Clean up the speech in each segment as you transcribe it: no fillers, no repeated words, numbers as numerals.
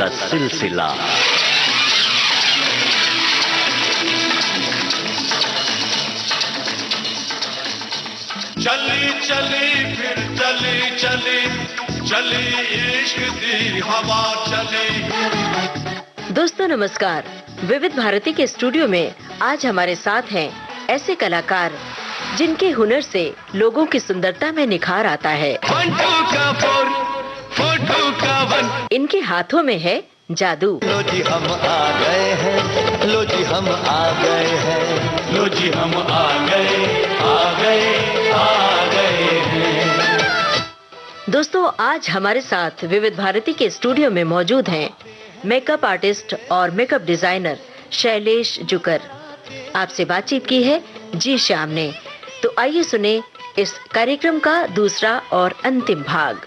का सिलसिला। चली चली फिर चली चली चली इश्क दी हवा चली। दोस्तों नमस्कार। विविध भारती के स्टूडियो में आज हमारे साथ हैं ऐसे कलाकार जिनके हुनर से लोगों की सुंदरता में निखार आता है। इनके हाथों में है जादू। लो जी हम आ गए हैं, लो जी हम आ गए हैं, लो जी हम आ गए आ गए आ गए हैं। दोस्तों आज हमारे साथ विविध भारती के स्टूडियो में मौजूद हैं मेकअप आर्टिस्ट और मेकअप डिजाइनर शैलेश जुकर। आपसे बातचीत की है जी श्याम ने। तो आइए सुने इस कार्यक्रम का दूसरा और अंतिम भाग।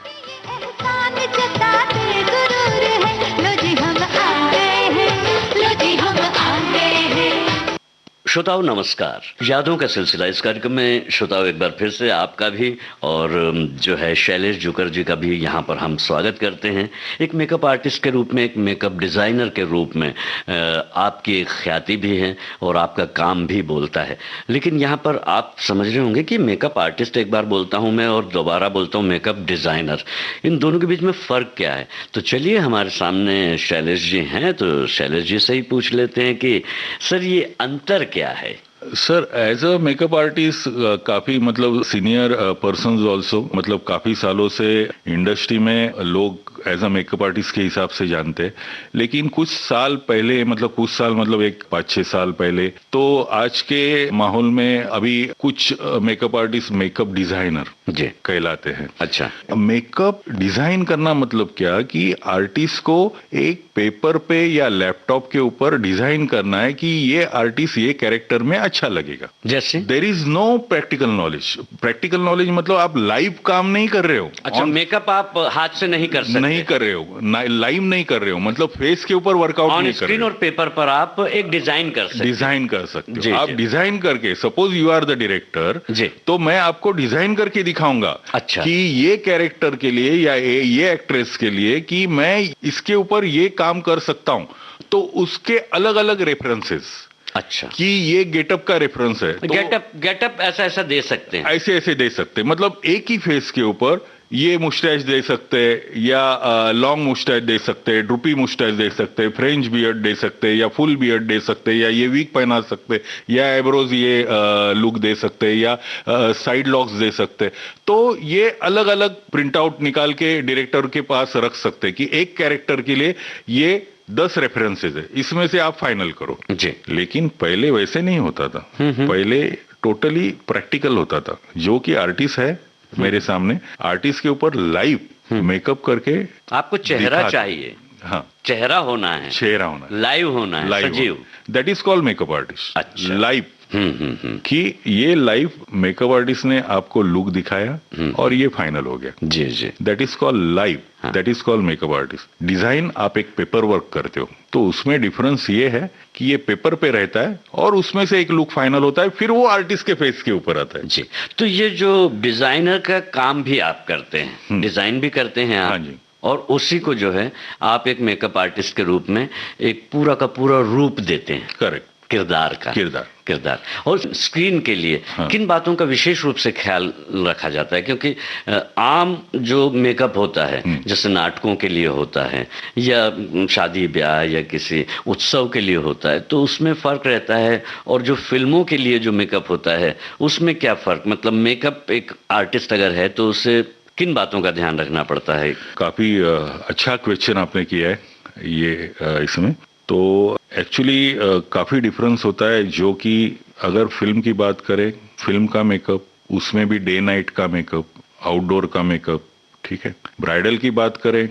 श्रोताओं नमस्कार। यादों का सिलसिला इस कार्यक्रम में श्रोताओं एक बार फिर से आपका भी और जो है शैलेश जुकर जी का भी यहाँ पर हम स्वागत करते हैं। एक मेकअप आर्टिस्ट के रूप में, एक मेकअप डिज़ाइनर के रूप में आपकी एक ख्याति भी है और आपका काम भी बोलता है। लेकिन यहाँ पर आप समझ रहे होंगे कि मेकअप आर्टिस्ट एक बार बोलता हूँ मैं और दोबारा बोलता हूँ मेकअप डिज़ाइनर, इन दोनों के बीच में फ़र्क क्या है? तो चलिए हमारे सामने शैलेश जी हैं, तो शैलेश जी से ही पूछ लेते हैं कि सर ये अंतर क्या है? Sir as a makeup artist काफी मतलब सीनियर पर्सन्स ऑल्सो, मतलब काफी सालों से इंडस्ट्री में लोग एज अ मेकअप आर्टिस्ट के हिसाब से जानते हैं। लेकिन कुछ साल पहले, मतलब कुछ साल मतलब एक 5-6 साल पहले, तो आज के माहौल में अभी कुछ मेकअप आर्टिस्ट मेकअप डिजाइनर जी कहलाते हैं। अच्छा, मेकअप डिजाइन करना मतलब क्या कि आर्टिस्ट को एक पेपर पे या लैपटॉप के ऊपर डिजाइन करना है कि ये आर्टिस्ट ये कैरेक्टर में अच्छा लगेगा। जैसे there is no practical knowledge. Practical knowledge मतलब आप लाइव काम नहीं कर रहे हो। अच्छा, मेकअप आप हाथ से नहीं कर सकते, नहीं कर रहे हो, लाइव नहीं कर रहे हो, मतलब फेस के ऊपर वर्कआउट नहीं कर रहे हो। स्क्रीन और पेपर पर आप एक डिजाइन कर सकते, डिजाइन कर सकते जी, हो। आप जी। डिजाइन करके, suppose you are the director जी, तो मैं आपको डिजाइन करके दिखाऊंगा अच्छा, कि ये कैरेक्टर के लिए या ये एक्ट्रेस के लिए कि मैं इसके ऊपर ये काम कर सकता हूं। तो उसके अलग अलग रेफरेंसेस, अच्छा, कि ये गेटअप का रेफरेंस है तो गेटअप ऐसा ऐसा दे सकते हैं, ऐसे ऐसे दे सकते हैं। मतलब एक ही फेस के ऊपर ये मुस्टैच दे सकते हैं या लॉन्ग मुस्टैच दे सकते हैं, ड्रूपी मुस्टैच दे सकते हैं, फ्रेंच बियर्ड दे सकते हैं या फुल बियर्ड दे सकते हैं, या ये वीक पहना सकते हैं, या एब्रोज ये लुक दे सकते हैं, या साइड लॉक्स दे सकते हैं। तो ये अलग अलग प्रिंट आउट निकाल के डायरेक्टर के पास रख सकते हैं कि एक कैरेक्टर के लिए ये 10 रेफरेंसेज है, इसमें से आप फाइनल करो जी। लेकिन पहले वैसे नहीं होता था। पहले टोटली प्रैक्टिकल होता था। जो कि आर्टिस्ट है मेरे सामने, आर्टिस्ट के ऊपर लाइव मेकअप करके आपको चेहरा चाहिए, हाँ, चेहरा होना है, चेहरा होना है, लाइव होना है, सजीव। That is called makeup artist. अच्छा। लाइव कि ये लाइव मेकअप आर्टिस्ट ने आपको लुक दिखाया और ये फाइनल हो गया। जी जी, that is called live, that is called makeup artist. Design आप एक पेपर वर्क करते हो, तो उसमें डिफरेंस ये है कि ये पेपर पे रहता है और उसमें से एक लुक फाइनल होता है, फिर वो आर्टिस्ट के फेस के ऊपर आता है। जी। तो ये जो डिजाइनर का काम भी आप करते हैं, डिजाइन भी करते हैं आप, हाँ जी, और उसी को जो है आप एक मेकअप आर्टिस्ट के रूप में एक पूरा का पूरा रूप देते हैं। करेक्ट, किरदार का किरदार। और स्क्रीन के लिए किन बातों का विशेष रूप से ख्याल रखा जाता है? क्योंकि आम जो मेकअप होता है, जैसे नाटकों के लिए होता है या शादी ब्याह या किसी उत्सव के लिए होता है, तो उसमें फ़र्क रहता है। और जो फिल्मों के लिए जो मेकअप होता है उसमें क्या फ़र्क, मतलब मेकअप एक आर्टिस्ट अगर है तो उसे किन बातों का ध्यान रखना पड़ता है? काफी अच्छा क्वेश्चन आपने किया है ये इसमें। तो एक्चुअली काफी डिफरेंस होता है। जो कि अगर फिल्म की बात करें, फिल्म का मेकअप, उसमें भी डे नाइट का मेकअप, आउटडोर का मेकअप, ठीक है। ब्राइडल की बात करें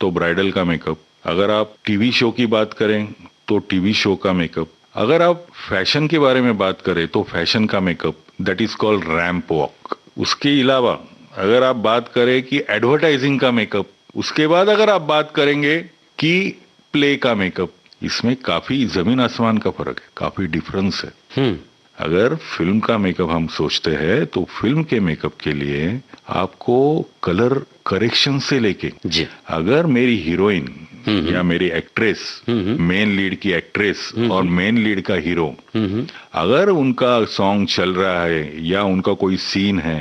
तो ब्राइडल का मेकअप। अगर आप टीवी शो की बात करें तो टीवी शो का मेकअप। अगर आप फैशन के बारे में बात करें तो फैशन का makeup, that is called ramp walk. उसके अलावा अगर आप बात करें कि एडवर्टाइजिंग का मेकअप, उसके बाद अगर आप बात करेंगे कि प्ले का मेकअप, इसमें काफी जमीन आसमान का फर्क है, काफी डिफरेंस है। अगर फिल्म का मेकअप हम सोचते हैं तो फिल्म के मेकअप के लिए आपको कलर करेक्शन से लेके, अगर मेरी हीरोइन या मेरी एक्ट्रेस, मेन लीड की एक्ट्रेस और मेन लीड का हीरो, अगर उनका सॉन्ग चल रहा है या उनका कोई सीन है,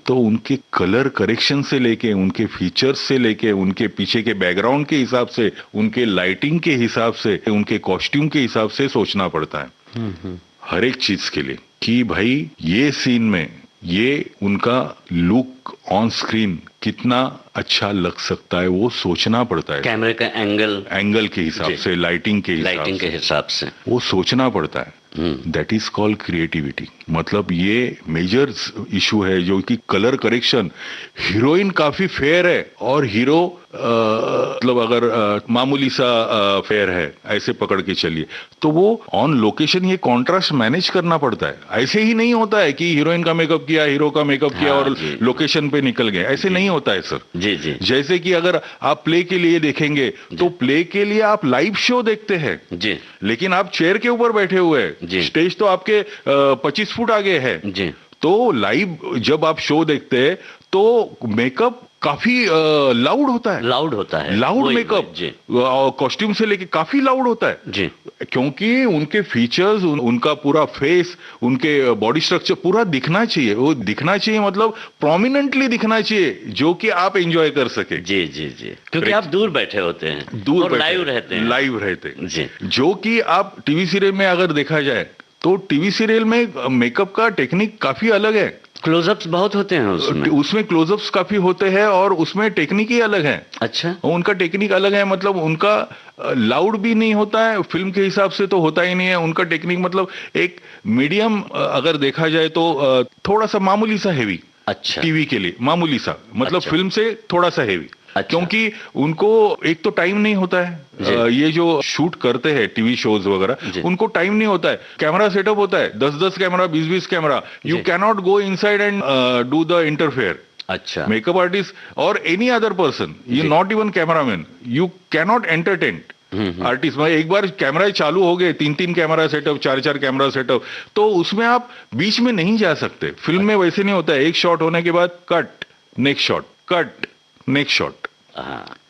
तो उनके कलर करेक्शन से लेके, उनके फीचर्स से लेके, उनके पीछे के बैकग्राउंड के हिसाब से, उनके लाइटिंग के हिसाब से, उनके कॉस्ट्यूम के हिसाब से सोचना पड़ता है हर एक चीज के लिए, कि भाई ये सीन में ये उनका लुक ऑन स्क्रीन कितना अच्छा लग सकता है, वो सोचना पड़ता है। कैमरे का एंगल के हिसाब से, लाइटिंग के हिसाब से वो सोचना पड़ता है। That is called creativity. मतलब ये मेजर इशू है जो कि कलर करेक्शन। हीरोइन काफी फेयर है और हीरो मतलब अगर मामूली सा फेयर है, ऐसे पकड़ के चलिए, तो वो ऑन लोकेशन ये कॉन्ट्रास्ट मैनेज करना पड़ता है। ऐसे ही नहीं होता है कि हीरोइन का मेकअप किया, हीरो का मेकअप किया और लोकेशन पे निकल गए, ऐसे नहीं होता है सर। जी जी। जैसे कि अगर आप प्ले के लिए देखेंगे तो प्ले के लिए आप लाइव शो देखते हैं जी, लेकिन आप चेयर के ऊपर बैठे हुए हैं, स्टेज तो आपके 25 फुट आगे है जी। तो लाइव जब आप शो देखते हैं तो मेकअप काफी लाउड होता है, लाउड मेकअप, कॉस्ट्यूम से लेके काफी लाउड होता है जी, क्योंकि उनके फीचर्स, उनका पूरा फेस, उनके बॉडी स्ट्रक्चर पूरा दिखना चाहिए। वो दिखना चाहिए मतलब प्रोमिनेंटली दिखना चाहिए, जो कि आप एंजॉय कर सके। जी जी जी, क्योंकि आप दूर बैठे होते हैं, दूर और लाइव रहते हैं जी। जो कि आप टीवी सीरियल में अगर देखा जाए तो टीवी सीरियल में मेकअप का टेक्निक काफी अलग है। क्लोजअप्स बहुत होते हैं उसमें क्लोजअप्स काफी होते हैं और उसमें टेक्निक ही अलग है। अच्छा, उनका टेक्निक अलग है, मतलब उनका लाउड भी नहीं होता है, फिल्म के हिसाब से तो होता ही नहीं है। उनका टेक्निक मतलब एक मीडियम अगर देखा जाए तो थोड़ा सा मामूली सा हेवी। अच्छा, टीवी के लिए मामूली सा, मतलब अच्छा, फिल्म से थोड़ा सा हेवी। अच्छा। क्योंकि उनको एक तो टाइम नहीं होता है, ये जो शूट करते हैं टीवी शोज वगैरह, उनको टाइम नहीं होता है। कैमरा सेटअप होता है 10-10 camera, 20-20 camera, you cannot go inside and do the interfere. अच्छा, मेकअप आर्टिस्ट और any other person, you not even cameraman, you cannot entertain artist. में एक बार कैमरा चालू हो गए, 3-3 कैमरा सेटअप, 4-4 कैमरा सेटअप, तो उसमें आप बीच में नहीं जा सकते। फिल्म में वैसे नहीं होता है, एक शॉट होने के बाद cut, next shot, cut, next shot.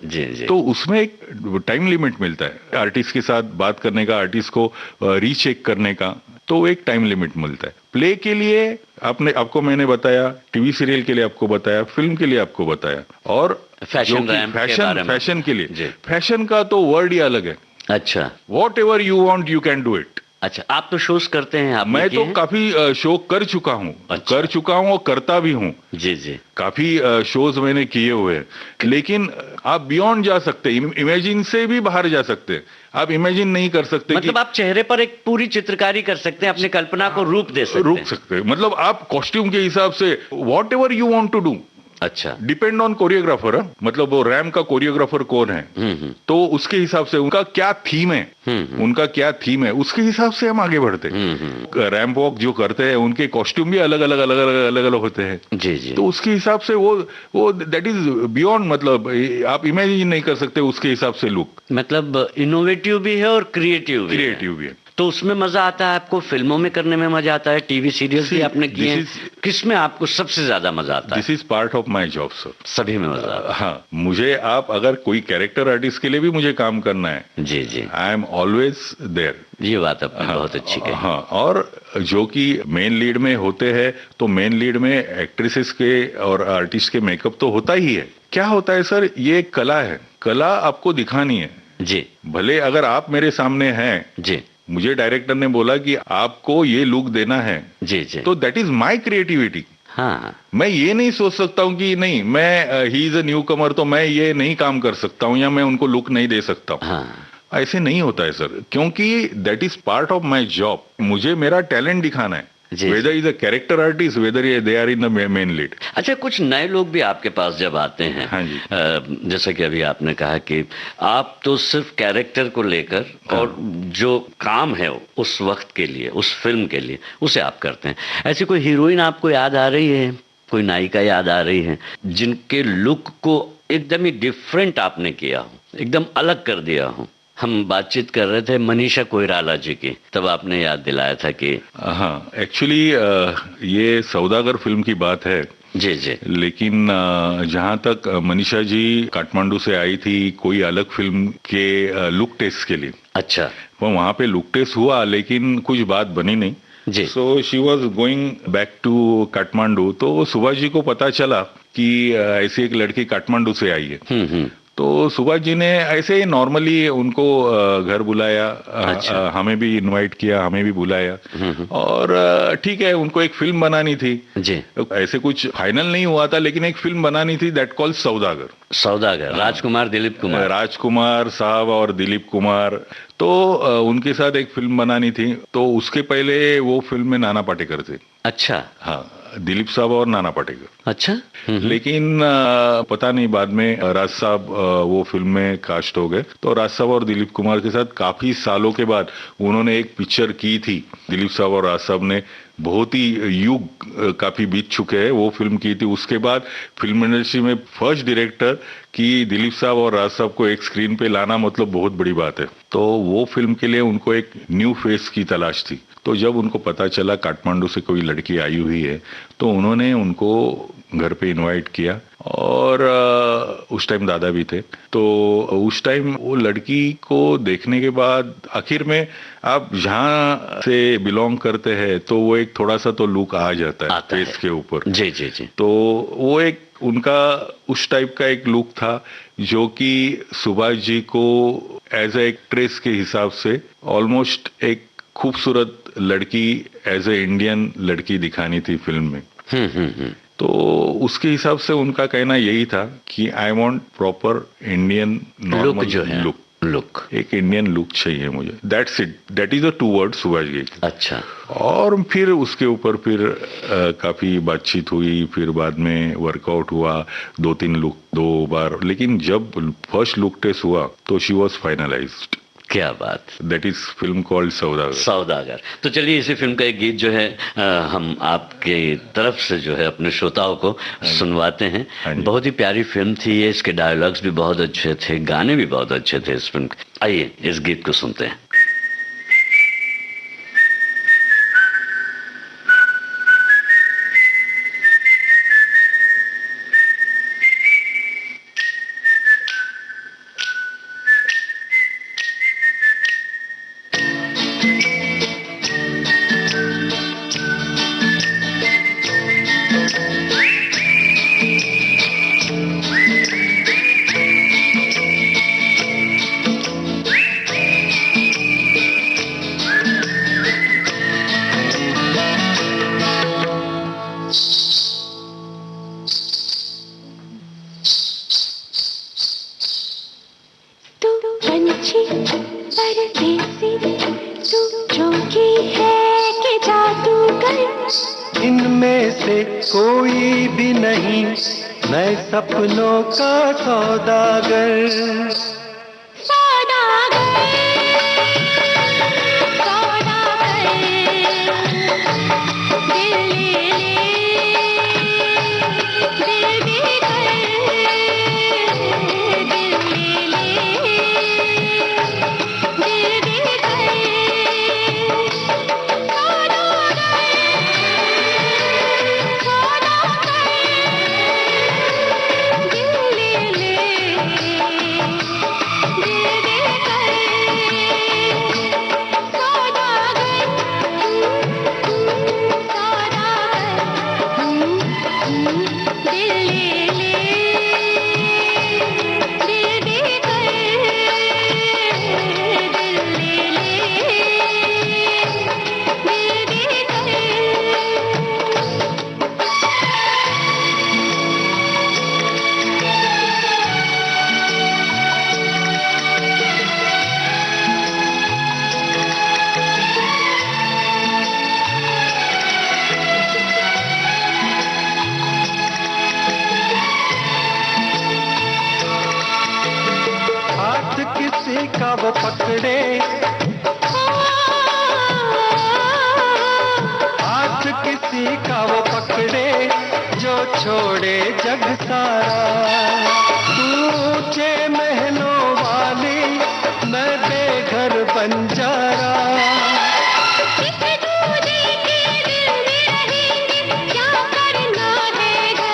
जी जी। तो उसमें एक टाइम लिमिट मिलता है आर्टिस्ट के साथ बात करने का, आर्टिस्ट को रीचेक करने का, तो एक टाइम लिमिट मिलता है। प्ले के लिए आपको मैंने बताया, टीवी सीरियल के लिए आपको बताया, फिल्म के लिए आपको बताया, और फैशन के लिए, फैशन का तो वर्ड ही अलग है। अच्छा, what ever you want you can do it. अच्छा, आप तो शोज करते हैं? मैं तो काफी शो कर चुका हूँ। अच्छा। कर चुका हूँ और करता भी हूँ। जी जी। काफी शोज मैंने किए हुए हैं, लेकिन आप बियॉन्ड जा सकते, इमेजिन से भी बाहर जा सकते। आप इमेजिन नहीं कर सकते, मतलब आप चेहरे पर एक पूरी चित्रकारी कर सकते हैं, अपनी कल्पना को रूप दे सकते हैं। मतलब आप कॉस्ट्यूम के हिसाब से whatever you want to do. अच्छा, डिपेंड ऑन कोरियोग्राफर। मतलब वो रैम का कोरियोग्राफर कौन है, तो उसके हिसाब से उनका क्या थीम है, उसके हिसाब से हम आगे बढ़ते। रैम वॉक जो करते हैं उनके कॉस्ट्यूम भी अलग अलग होते हैं। जी जी। तो उसके हिसाब से वो दैट इज बियॉन्ड, मतलब आप इमेजिन नहीं कर सकते उसके हिसाब से लुक। मतलब इनोवेटिव भी है और क्रिएटिव भी है। तो उसमें मजा आता है आपको? फिल्मों में करने में मजा आता है, टीवी सीरियल्स भी आपने किए हैं, किसमें आपको सबसे ज्यादा मजा आता है? This is part of my job sir. सभी में मजा आता है। हाँ, मुझे आप अगर कोई कैरेक्टर आर्टिस्ट के लिए भी मुझे काम करना है, जी जी, आई एम ऑलवेज देयर। ये बात आपने बहुत अच्छी कही। हाँ, और जो कि मेन लीड में होते हैं, तो मेन लीड में एक्ट्रेसेस के और आर्टिस्ट के मेकअप तो होता ही है। क्या होता है सर, ये एक कला है, कला आपको दिखानी है जी। भले अगर आप मेरे सामने हैं जी, मुझे डायरेक्टर ने बोला कि आपको ये लुक देना है जी जी, तो दैट इज माय क्रिएटिविटी। हाँ, मैं ये नहीं सोच सकता हूँ कि नहीं, मैं ही इज अ न्यू कमर, तो मैं ये नहीं काम कर सकता हूँ या मैं उनको लुक नहीं दे सकता हूँ। हाँ, ऐसे नहीं होता है सर, क्योंकि that is part of my job. मुझे मेरा टैलेंट दिखाना है, whether is a character artist, whether they are in the main lead. अच्छा, कुछ नए लोग भी आपके पास जब आते हैं, हाँ जी, जैसा कि अभी आपने कहा कि आप तो सिर्फ कैरेक्टर को लेकर और जो काम है उस वक्त के लिए, उस फिल्म के लिए, उसे आप करते हैं। ऐसी कोई हीरोइन आपको याद आ रही है, कोई नायिका याद आ रही है, जिनके लुक को एकदम ही डिफरेंट आपने किया हो, एकदम अलग कर दिया हो? हम बातचीत कर रहे थे मनीषा कोइराला जी की, तब आपने याद दिलाया था कि हाँ, एक्चुअली ये सौदागर फिल्म की बात है। जी जी। लेकिन जहाँ तक मनीषा जी काठमांडू से आई थी कोई अलग फिल्म के लुक टेस्ट के लिए, अच्छा। वो वहाँ पे लुक टेस्ट हुआ लेकिन कुछ बात बनी नहीं। जी। So she was going back to Kathmandu, तो सुभाष जी को पता चला कि ऐसी एक लड़की काठमांडू से आई है। हम्म। तो सुभाष जी ने ऐसे ही नॉर्मली उनको घर बुलाया, अच्छा। हमें भी इनवाइट किया, हमें भी बुलाया, और ठीक है, उनको एक फिल्म बनानी थी। जी। ऐसे कुछ फाइनल नहीं हुआ था लेकिन एक फिल्म बनानी थी, दैट कॉल्ड सौदागर। सौदागर, राजकुमार दिलीप कुमार। राजकुमार साहब और दिलीप कुमार, तो उनके साथ एक फिल्म बनानी थी। तो उसके पहले वो फिल्म में नाना पाटेकर थे। अच्छा। हाँ, दिलीप साहब और नाना पाटेकर। अच्छा। लेकिन पता नहीं बाद में राज साहब वो फिल्म में कास्ट हो गए। तो राज साहब और दिलीप कुमार के साथ काफी सालों के बाद उन्होंने एक पिक्चर की थी, दिलीप साहब और राज साहब ने। बहुत ही युग काफी बीत चुके हैं, वो फिल्म की थी। उसके बाद फिल्म इंडस्ट्री में फर्स्ट डायरेक्टर कि दिलीप साहब और राज साहब को एक स्क्रीन पे लाना मतलब बहुत बड़ी बात है। तो वो फिल्म के लिए उनको एक न्यू फेस की तलाश थी। तो जब उनको पता चला काठमांडू से कोई लड़की आई हुई है, तो उन्होंने उनको घर पे इनवाइट किया, और उस टाइम दादा भी थे। तो उस टाइम वो लड़की को देखने के बाद आखिर में आप जहाँ से बिलोंग करते हैं तो वो एक थोड़ा सा तो लुक आ जाता है फेस के ऊपर। जी जी जी। तो वो एक उनका उस टाइप का एक लुक था जो कि सुभाष जी को एज ए एक्ट्रेस के हिसाब से ऑलमोस्ट एक खूबसूरत लड़की, एज ए इंडियन लड़की दिखानी थी फिल्म में। तो उसके हिसाब से उनका कहना यही था कि I want proper Indian normal जो है लुक, एक इंडियन लुक चाहिए मुझे। That's it, that is the two word Subhash ji. अच्छा। और फिर उसके ऊपर फिर काफी बातचीत हुई, फिर बाद में वर्कआउट हुआ, 2 बार। लेकिन जब फर्स्ट लुक टेस्ट हुआ तो शी वॉज फाइनलाइज्ड। क्या बात। दैट इज फिल्म कॉल्ड सौदागर। सौदागर। तो चलिए इसी फिल्म का एक गीत जो है हम आपके तरफ से जो है अपने श्रोताओं को सुनवाते हैं। बहुत ही प्यारी फिल्म थी ये, इसके डायलॉग्स भी बहुत अच्छे थे, गाने भी बहुत अच्छे थे इस फिल्म के। आइए इस गीत को सुनते हैं। इनमें से कोई भी नहीं मैं सपनों का सौदागर। किसी का वो पकड़े, हाथ किसी का वो पकड़े जो छोड़े जग सारा। ऊंचे महलों वाली मैं बेघर बंजारा। एक दूजे के दिल में रहेंगे क्या करना है घर।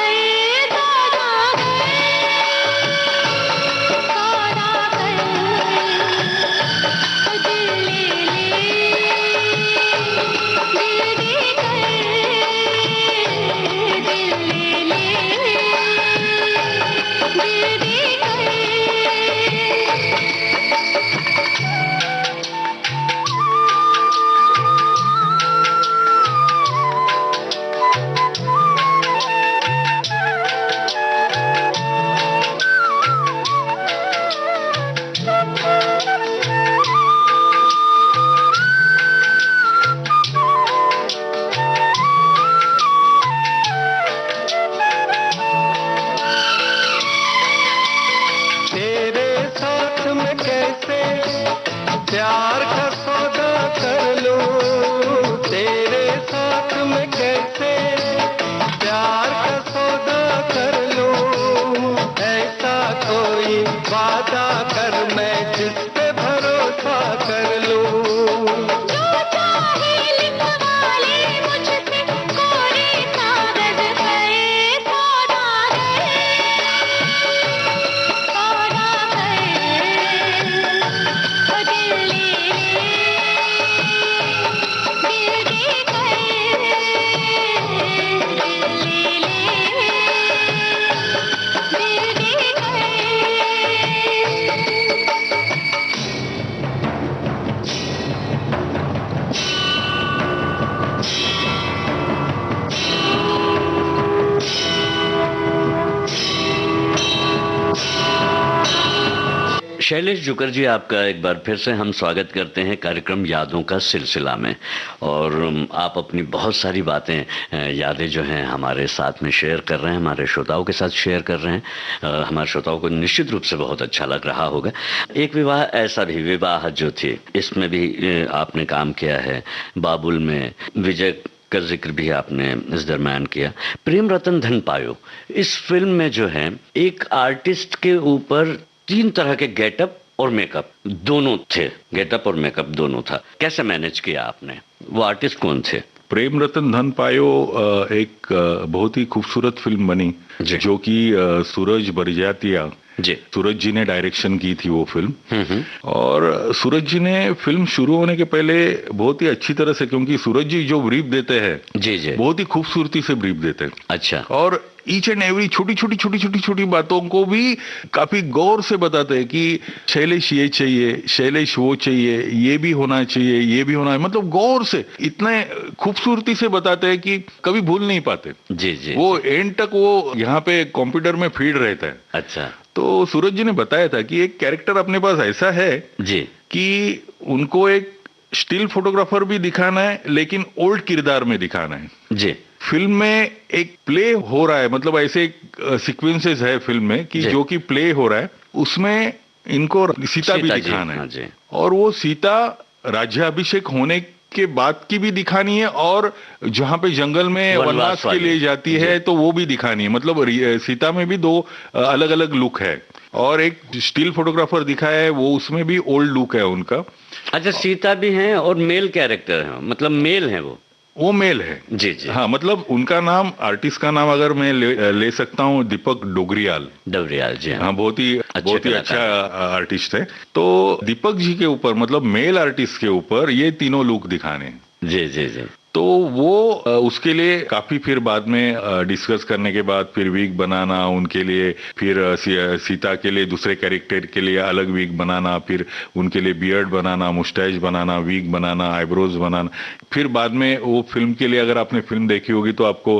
साथ में कैसे प्यार का सौदा कर लूं, ऐसा कोई वादा कर मैं जिस पे भरोसा कर लूं। शैलेश जुकर जी, आपका एक बार फिर से हम स्वागत करते हैं कार्यक्रम यादों का सिलसिला में। और आप अपनी बहुत सारी बातें, यादें जो हैं हमारे साथ में शेयर कर रहे हैं, हमारे श्रोताओं के साथ शेयर कर रहे हैं। हमारे श्रोताओं को निश्चित रूप से बहुत अच्छा लग रहा होगा। एक विवाह ऐसा भी, विवाह जो थी, इसमें भी आपने काम किया है। बाबुल में विजय का जिक्र भी आपने इस दरम्यान किया। प्रेम रतन धन पायो, इस फिल्म में जो है एक आर्टिस्ट के ऊपर 3 तरह के गेटअप और मेकअप दोनों थे। गेटअप और मेकअप दोनों था। कैसे मैनेज किया आपने? वो आर्टिस्ट कौन थे? प्रेम रतन धन पायो एक बहुत ही खूबसूरत फिल्म बनी, जो कि सूरज बरजातिया जी, सूरज जी ने डायरेक्शन की थी वो फिल्म। और सूरज जी ने फिल्म शुरू होने के पहले बहुत ही अच्छी तरह से, क्योंकि सूरज जी जो ब्रीफ देते हैं जी जी, बहुत ही खूबसूरती से ब्रीफ देते हैं। अच्छा। और ईच एंड एवरी छोटी छोटी बातों को भी काफी गौर से बताते हैं कि शैलेश ये चाहिए, शैलेश वो चाहिए, ये भी होना चाहिए, ये भी होना है, मतलब गौर से इतने खूबसूरती से बताते हैं कि कभी भूल नहीं पाते। जी जी, वो एंड तक वो यहाँ पे कंप्यूटर में फीड रहता है। अच्छा। तो सूरज जी ने बताया था कि एक कैरेक्टर अपने पास ऐसा है जी कि उनको एक स्टिल फोटोग्राफर भी दिखाना है, लेकिन ओल्ड किरदार में दिखाना है। जी, फिल्म में एक प्ले हो रहा है, मतलब ऐसे सीक्वेंसेस है फिल्म में कि जो कि प्ले हो रहा है, उसमें इनको सीता भी दिखाना है। जी। और वो सीता राज्याभिषेक होने के बाद की भी दिखानी है, और जहां पे जंगल में वनवास के लिए जाती है तो वो भी दिखानी है। मतलब सीता में भी 2 अलग अलग लुक है, और एक स्टिल फोटोग्राफर दिखाया है, वो उसमें भी ओल्ड लुक है उनका। अच्छा, सीता भी हैं और मेल कैरेक्टर है, मतलब मेल है वो मेल है। जी जी, हाँ, मतलब उनका नाम, आर्टिस्ट का नाम अगर मैं ले सकता हूँ, दीपक डोगरियाल जी। हाँ, बहुत ही अच्छा आर्टिस्ट है। तो दीपक जी के ऊपर, मतलब मेल आर्टिस्ट के ऊपर ये तीनों लुक दिखाने। जी जी जी। तो वो उसके लिए काफी फिर बाद में डिस्कस करने के बाद फिर वीक बनाना उनके लिए, फिर सीता के लिए दूसरे कैरेक्टर के लिए अलग वीक बनाना, फिर उनके लिए बियर्ड बनाना, मुस्टैच बनाना, वीक बनाना, आईब्रोज बनाना। फिर बाद में वो फिल्म के लिए, अगर आपने फिल्म देखी होगी तो आपको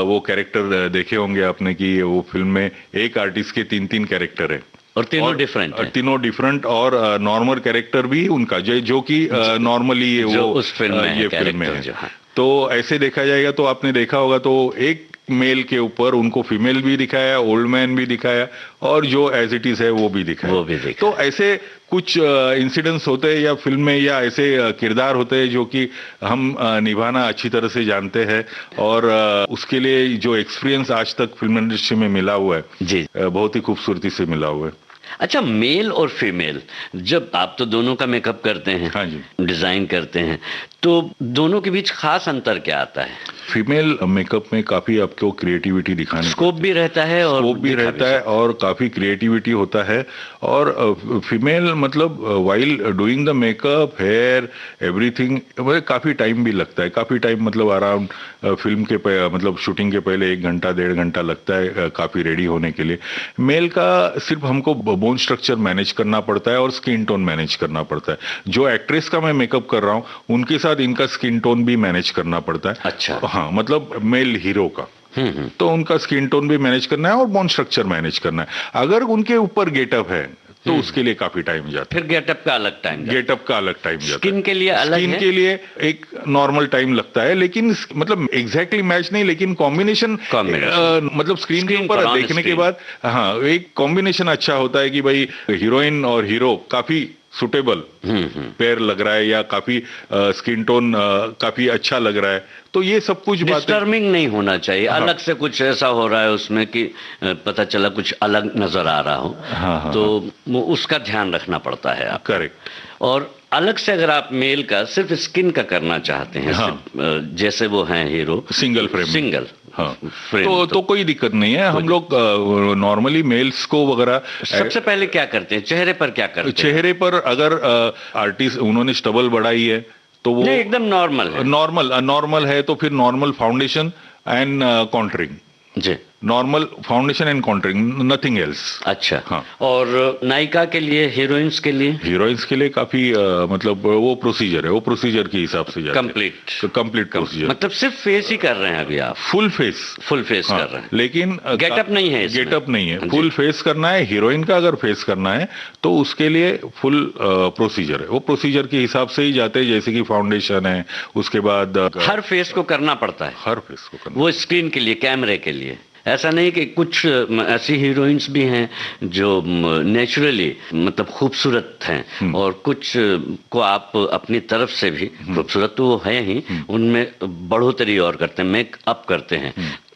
वो कैरेक्टर देखे होंगे आपने कि वो फिल्म में एक आर्टिस्ट के 3 कैरेक्टर है, और तीनों डिफरेंट है। तीनों डिफरेंट, और नॉर्मल कैरेक्टर भी उनका जो कि नॉर्मली वो उस फिल्म में ये फिल्म में है। तो ऐसे देखा जाएगा तो आपने देखा होगा तो एक मेल के ऊपर उनको फीमेल भी दिखाया, ओल्ड मैन भी दिखाया, और जो एज इट इज है वो भी दिखाया। तो ऐसे कुछ इंसिडेंट्स होते हैं या फिल्म में, या ऐसे किरदार होते हैं जो कि हम निभाना अच्छी तरह से जानते हैं, और उसके लिए जो एक्सपीरियंस आज तक फिल्म इंडस्ट्री में मिला हुआ है जी, बहुत ही खूबसूरती से मिला हुआ है। अच्छा, मेल और फीमेल, जब आप तो दोनों का मेकअप करते हैं, हाँ जी, डिजाइन करते हैं, तो दोनों के बीच खास अंतर क्या आता है? फीमेल मेकअप में काफी आपको क्रिएटिविटी दिखाने, स्कोप भी रहता है, और स्कोप भी रहता है, और काफी क्रिएटिविटी होता है। और फीमेल मतलब while doing the makeup, hair, everything, काफी टाइम भी लगता है। काफी टाइम मतलब अराउंड फिल्म के मतलब शूटिंग के पहले 1 घंटा 1.5 घंटा लगता है काफी रेडी होने के लिए। मेल का सिर्फ हमको बोन स्ट्रक्चर मैनेज करना पड़ता है और स्किन टोन मैनेज करना पड़ता है। जो एक्ट्रेस का मैं मेकअप कर रहा हूँ उनके साथ इनका स्किन टोन भी मैनेज करना पड़ता है। अच्छा, हाँ, मतलब मेल हीरो का तो उनका स्किन टोन भी मैनेज करना है और बोन स्ट्रक्चर मैनेज करना है। अगर उनके ऊपर गेटअप है तो उसके लिए काफी टाइम जाता है। फिर गेटअप का अलग टाइम जाता है। स्किन के लिए अलग है। स्किन के लिए एक नॉर्मल टाइम लगता है, लेकिन मतलब एग्जैक्टली मैच नहीं, लेकिन कॉम्बिनेशन मतलब स्क्रीन के ऊपर देखने के बाद हाँ, एक कॉम्बिनेशन अच्छा होता है कि भाई हीरोइन और हीरो काफी सुटेबल पैर लग रहा है या काफी स्किन टोन काफी अच्छा लग रहा है, तो ये सब कुछ बातें डिस्टर्बिंग नहीं होना चाहिए। हाँ। अलग से कुछ ऐसा हो रहा है उसमें कि पता चला कुछ अलग नजर आ रहा हो, हाँ, तो वो उसका ध्यान रखना पड़ता है आप। करेक्ट। और अलग से अगर आप मेल का सिर्फ स्किन का करना चाहते हैं, हाँ। सिर्फ, जैसे वो हैं हीरो सिंगल फ्रेम, सिंगल हाँ, फ्रेम, तो कोई दिक्कत नहीं है। हम लोग नॉर्मली मेल्स को वगैरह सबसे पहले क्या करते हैं, चेहरे पर क्या करते हैं? चेहरे पर अगर आर्टिस्ट उन्होंने स्टबल बढ़ाई है तो वो नहीं, एकदम नॉर्मल है। नॉर्मल है तो फिर नॉर्मल फाउंडेशन एंड कॉन्टरिंग, जी, normal foundation and contouring, nothing else. अच्छा। हाँ। और नायिका के लिए, हीरोइंस के लिए? हीरोइंस के लिए काफी मतलब वो प्रोसीजर है, वो प्रोसीजर के हिसाब से जाते कंप्लीट प्रोसीजर। मतलब सिर्फ फेस ही कर रहे हैं अभी आप? फुल फेस हाँ, कर रहे हैं, लेकिन गेटअप नहीं है इसमें। गेटअप नहीं है, फुल फेस करना है। हीरोइन का अगर फेस करना है तो उसके लिए फुल प्रोसीजर है, वो प्रोसीजर के हिसाब से ही जाते हैं, जैसे कि फाउंडेशन है, उसके बाद हर फेस को करना पड़ता है? हर फेस को करना, वो स्क्रीन के लिए, कैमरे के लिए? ऐसा नहीं कि कुछ ऐसी हीरोइंस भी हैं जो नेचुरली मतलब खूबसूरत हैं और कुछ को आप अपनी तरफ से भी, खूबसूरत तो वो है ही, उनमें बढ़ोतरी और करते हैं, मेकअप करते हैं।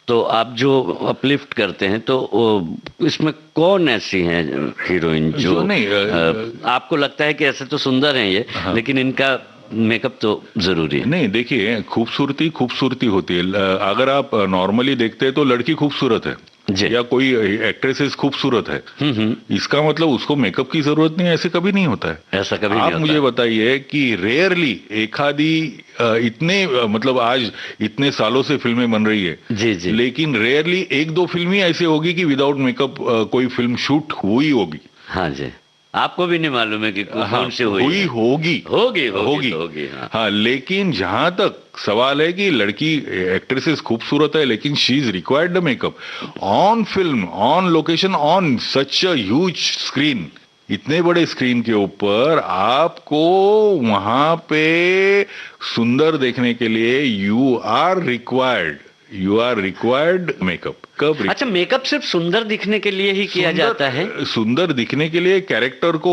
तो आप जो अपलिफ्ट करते हैं, तो इसमें कौन ऐसी हैं हीरोइन जो नहीं आपको लगता है कि ऐसे तो सुंदर हैं ये, लेकिन इनका मेकअप तो जरूरी है? नहीं, देखिए, खूबसूरती होती है। अगर आप नॉर्मली देखते हैं तो लड़की खूबसूरत है या कोई एक्ट्रेसेस खूबसूरत है, इसका मतलब उसको मेकअप की जरूरत नहीं है, ऐसे कभी नहीं होता है। ऐसा कभी नहीं आप होता। मुझे बताइए कि रेयरली एक आधी इतने मतलब आज इतने सालों से फिल्में बन रही है, जी जी, लेकिन रेयरली एक दो फिल्म ही ऐसी होगी कि विदाउट मेकअप कोई फिल्म शूट हुई होगी। हाँ जी, आपको भी नहीं मालूम है कि कौन सी होगी। हाँ, लेकिन जहां तक सवाल है कि लड़की एक्ट्रेसेस खूबसूरत है, लेकिन she is required the makeup on film, on location, on such a huge screen. इतने बड़े स्क्रीन के ऊपर आपको वहां पे सुंदर देखने के लिए यू आर रिक्वायर्ड मेकअप। अच्छा, मेकअप सिर्फ सुंदर दिखने के लिए ही किया जाता है? सुंदर दिखने के लिए, कैरेक्टर को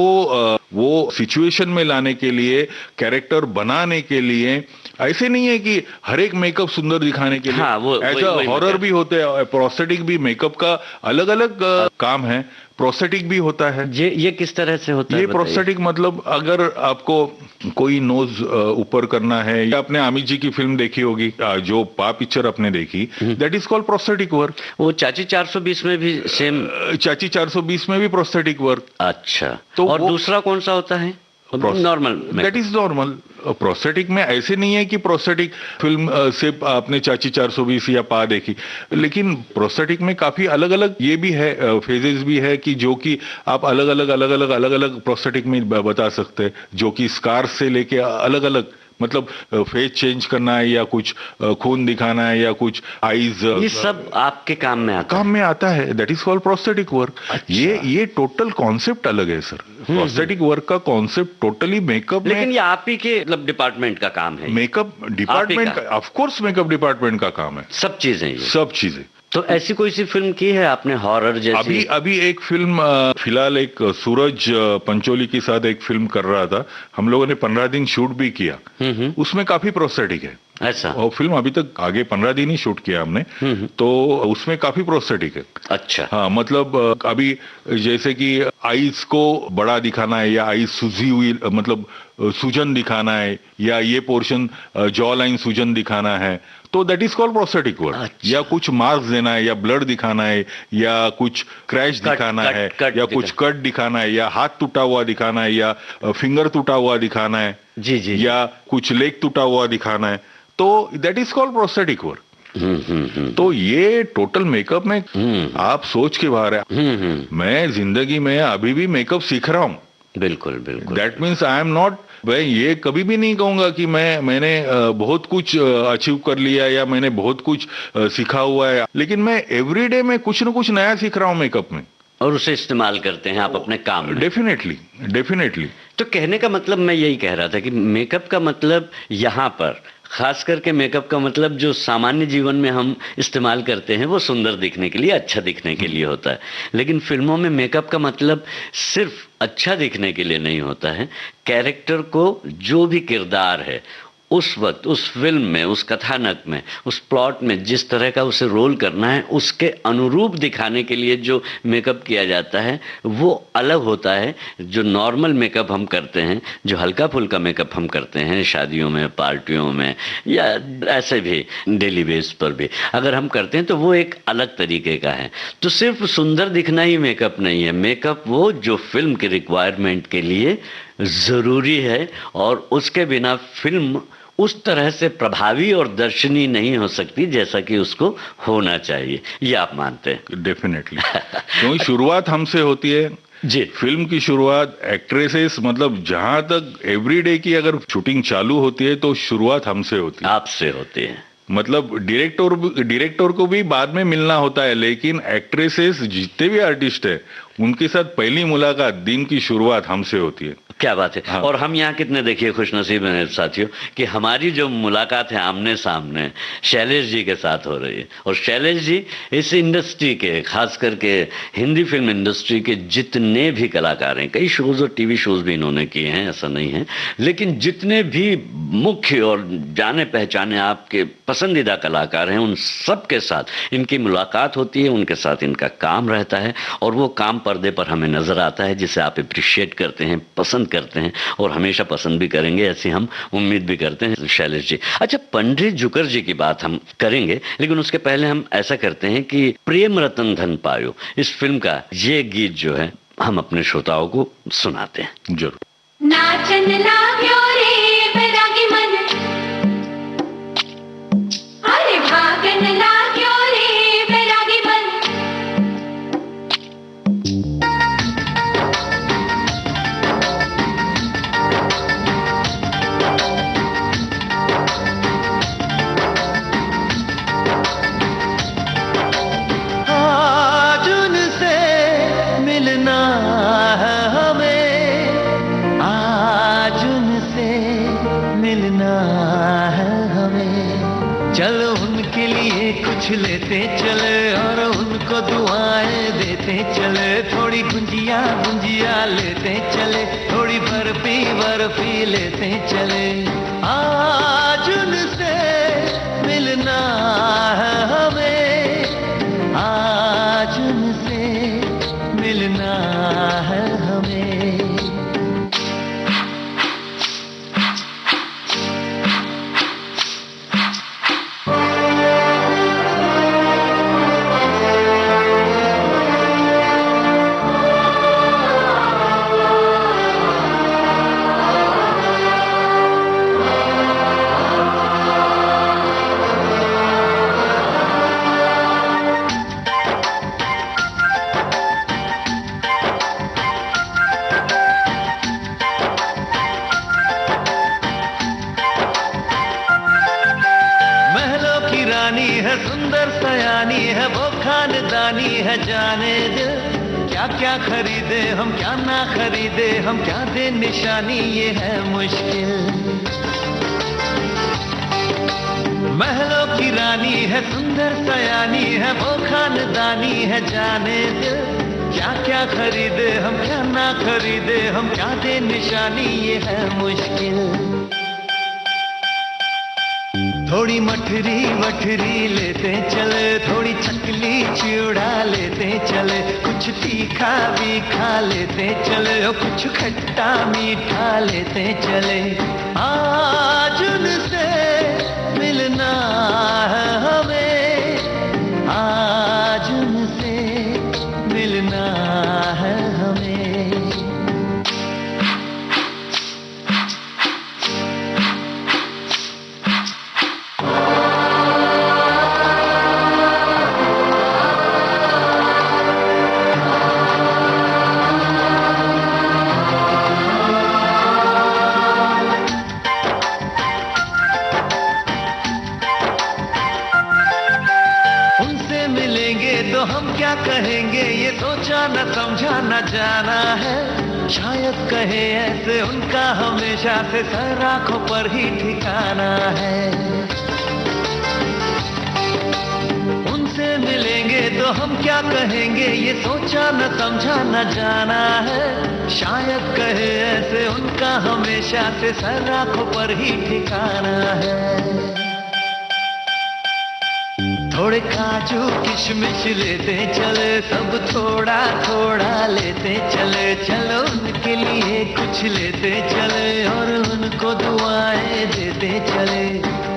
वो सिचुएशन में लाने के लिए, कैरेक्टर बनाने के लिए। ऐसे नहीं है कि हर एक मेकअप सुंदर दिखाने के लिए। हाँ, ऐसा हॉरर भी होते हैं, प्रोस्थेटिक भी, मेकअप का अलग अलग काम है। प्रोस्थेटिक भी होता है। ये किस तरह से होता है? ये प्रोस्थेटिक मतलब अगर आपको कोई नोज ऊपर करना है, या आपने अमित जी की फिल्म देखी होगी, जो पा पिक्चर आपने देखी, that is called prosthetic work. वो चाची 420 में भी सेम? चाची 420 में भी प्रोस्थेटिक वर्क। अच्छा, तो और दूसरा कौन सा होता है? Normal. That is normal. Prosthetic में ऐसे नहीं है कि प्रोस्थेटिक फिल्म से आपने चाची 420 या पा देखी, लेकिन प्रोस्थेटिक में काफी अलग अलग ये भी है, फेजेस भी है कि जो कि आप अलग अलग प्रोस्थेटिक में बता सकते हैं, जो कि स्कार से लेके अलग अलग, मतलब फेस चेंज करना है या कुछ खून दिखाना है या कुछ आईज, ये सब आपके काम में आता है। That is called prosthetic work. ये टोटल कॉन्सेप्ट अलग है सर। प्रोस्थेटिक वर्क का कॉन्सेप्ट टोटली मेकअप में, लेकिन ये आप ही के मतलब डिपार्टमेंट का काम है? मेकअप डिपार्टमेंट का, ऑफ कोर्स मेकअप डिपार्टमेंट का काम है। सब चीजें। तो ऐसी कोई सी फिल्म की है आपने हॉरर जैसी? अभी एक फिल्म फिलहाल एक सूरज पंचोली के साथ एक फिल्म कर रहा था, हम लोगों ने 15 दिन शूट भी किया। उसमें काफी प्रोस्थेटिक है। ऐसा? और फिल्म अभी तक आगे 15 दिन ही शूट किया हमने, तो उसमें काफी प्रोस्थेटिक है। अच्छा। हाँ, मतलब अभी जैसे कि आईज को बड़ा दिखाना है या आईज सूजी हुई, मतलब सूजन दिखाना है, या ये पोर्शन जॉ लाइन सूजन दिखाना है, तो that is called prosthetic work. अच्छा। या कुछ मार्क्स देना है, या ब्लड दिखाना है, या कुछ क्रैश दिखाना है, या कुछ कट दिखाना है, या हाथ टूटा हुआ दिखाना है, या फिंगर टूटा हुआ दिखाना है, जी, या कुछ लेग टूटा हुआ दिखाना है, तो that is called prosthetic work. तो ये टोटल मेकअप में आप सोच के बाहर है। मैं जिंदगी में अभी भी मेकअप सीख रहा हूँ। बिल्कुल। That means I am not, मैं ये कभी भी नहीं कहूंगा कि मैंने बहुत कुछ अचीव कर लिया या मैंने बहुत कुछ सीखा हुआ है, लेकिन मैं एवरीडे में कुछ न कुछ नया सीख रहा हूँ मेकअप में, और उसे इस्तेमाल करते हैं आप अपने काम में। डेफिनेटली। तो कहने का मतलब मैं यही कह रहा था कि मेकअप का मतलब यहाँ पर खास करके मेकअप का मतलब जो सामान्य जीवन में हम इस्तेमाल करते हैं वो सुंदर दिखने के लिए, अच्छा दिखने के लिए होता है, लेकिन फिल्मों में मेकअप का मतलब सिर्फ अच्छा दिखने के लिए नहीं होता है। कैरेक्टर को जो भी किरदार है उस वक्त उस फिल्म में, उस कथानक में, उस प्लॉट में जिस तरह का उसे रोल करना है उसके अनुरूप दिखाने के लिए जो मेकअप किया जाता है वो अलग होता है। जो नॉर्मल मेकअप हम करते हैं, जो हल्का फुल्का मेकअप हम करते हैं शादियों में, पार्टियों में या ऐसे भी डेली बेस पर भी अगर हम करते हैं तो वो एक अलग तरीके का है। तो सिर्फ सुंदर दिखना ही मेकअप नहीं है, मेकअप वो जो फिल्म के रिक्वायरमेंट के लिए ज़रूरी है और उसके बिना फिल्म उस तरह से प्रभावी और दर्शनीय नहीं हो सकती जैसा कि उसको होना चाहिए। ये आप मानते हैं? डेफिनेटली। क्योंकि शुरुआत हमसे होती है जी। फिल्म की शुरुआत एक्ट्रेसेस, मतलब जहां तक एवरीडे की अगर शूटिंग चालू होती है तो शुरुआत हमसे होती है, आपसे होती है। मतलब डायरेक्टर को भी बाद में मिलना होता है, लेकिन एक्ट्रेसेस जितने भी आर्टिस्ट है उनके साथ पहली मुलाकात, दिन की शुरुआत हमसे होती है। क्या बात है। हाँ। और हम यहाँ कितने देखिए खुशनसीब हैं साथियों कि हमारी जो मुलाकात है आमने सामने शैलेश जी के साथ हो रही है। और शैलेश जी इस इंडस्ट्री के, खास करके हिंदी फिल्म इंडस्ट्री के जितने भी कलाकार हैं, कई शोज और टीवी शोज भी इन्होंने किए हैं, ऐसा नहीं है, लेकिन जितने भी मुख्य और जाने पहचाने आपके पसंदीदा कलाकार हैं उन सब के साथ इनकी मुलाकात होती है, उनके साथ इनका काम रहता है और वो काम पर्दे पर हमें नजर आता है जिसे आप अप्रिशिएट करते हैं, पसंद करते हैं और हमेशा पसंद भी करेंगे, ऐसी हम उम्मीद भी करते हैं शैलेश जी। अच्छा, पंडित जुकर जी की बात हम करेंगे, लेकिन उसके पहले हम ऐसा करते हैं कि प्रेम रतन धन पायो इस फिल्म का ये गीत जो है हम अपने श्रोताओं को सुनाते हैं। जरूर। नाचन लाग्यो रे बैरागी मन, अरे भागन लाग्यो रे बैरागी मन, आज उनसे मिलना है हमें, आज उनसे मिलना है हमें। चलो उनके लिए कुछ लेते चले और उनको दुआएं देते चले, थोड़ी गुंजिया गुंजिया लेते चले, थोड़ी बर्फी बर्फी लेते चले। आज उनसे मिलना है हमें, आज उनसे मिलना है हमें। महलों की रानी है, सुंदर सयानी है, वो खानदानी है, जाने दिल क्या क्या खरीदे हम, क्या ना खरीदे हम, क्या दे निशानी, ये है मुश्किल। महलों की रानी है, सुंदर सयानी है, वो खानदानी है, जाने दिल क्या क्या खरीदे हम, क्या ना खरीदे हम, क्या दे निशानी, ये है मुश्किल। थोड़ी मठरी मठरी लेते चले, थोड़ी चकली चिड़ा लेते चले, कुछ तीखा भी खा लेते चले और कुछ खट्टा मीठा लेते चले। आज उनसे मिलना है हमें, आज उनसे मिलना है हमें। उनसे मिलेंगे तो हम क्या कहेंगे, ये सोचा न समझा न जाना है। शायद कहे ऐसे उनका हमेशा से सर आंखों पर ही ठिकाना है। उनसे मिलेंगे तो हम क्या कहेंगे ये सोचा न समझा न जाना है। शायद कहे ऐसे उनका हमेशा से सर आंखों पर ही ठिकाना है। थोड़े काजू किशमिश लेते चले सब थोड़ा थोड़ा लेते चले। चलो उनके लिए कुछ लेते चले और उनको दुआएं देते चले।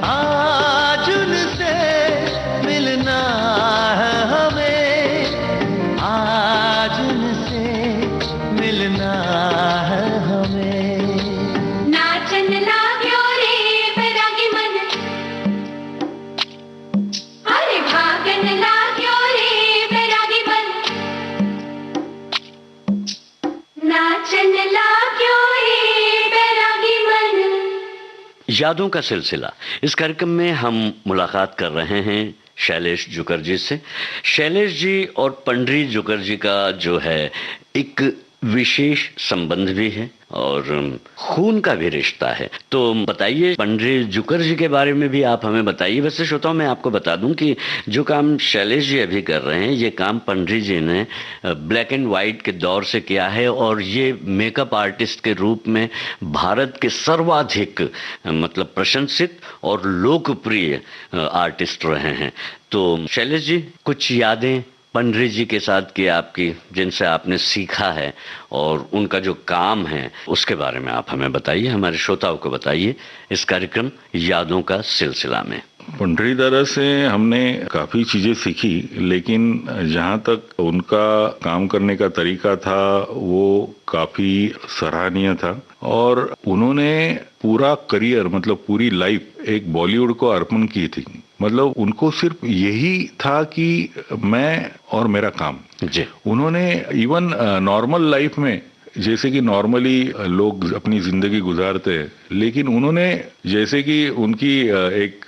आज उनसे मिलना है हमें, आज उनसे मिलना है हमें। नाचन लाग्यो रे बैरागी मन, अरे भागन लाग्यो रे बैरागी मन, नाचन लाग्यो रे बैरागी मन। यादों का सिलसिला, इस कार्यक्रम में हम मुलाकात कर रहे हैं शैलेश जुकर जी से। शैलेश जी और पंडरी जुकर जी का जो है एक विशेष संबंध भी है और खून का भी रिश्ता है। तो बताइए पंडरी जुकर जी के बारे में भी आप हमें बताइए। वैसे श्रोताओं मैं आपको बता दूं कि जो काम शैलेश जी अभी कर रहे हैं ये काम पंडरी जी ने ब्लैक एंड वाइट के दौर से किया है और ये मेकअप आर्टिस्ट के रूप में भारत के सर्वाधिक मतलब प्रशंसित और लोकप्रिय आर्टिस्ट रहे हैं। तो शैलेश जी कुछ यादें पंडरी जी के साथ की आपकी जिनसे आपने सीखा है और उनका जो काम है उसके बारे में आप हमें बताइए, हमारे श्रोताओं को बताइए इस कार्यक्रम यादों का सिलसिला में। पंडरी दादा से हमने काफी चीजें सीखी, लेकिन जहाँ तक उनका काम करने का तरीका था वो काफी सराहनीय था और उन्होंने पूरा करियर मतलब पूरी लाइफ एक बॉलीवुड को अर्पण की थी। मतलब उनको सिर्फ यही था कि मैं और मेरा काम जी। उन्होंने इवन नॉर्मल लाइफ में जैसे कि नॉर्मली लोग अपनी जिंदगी गुजारते हैं, लेकिन उन्होंने जैसे कि उनकी एक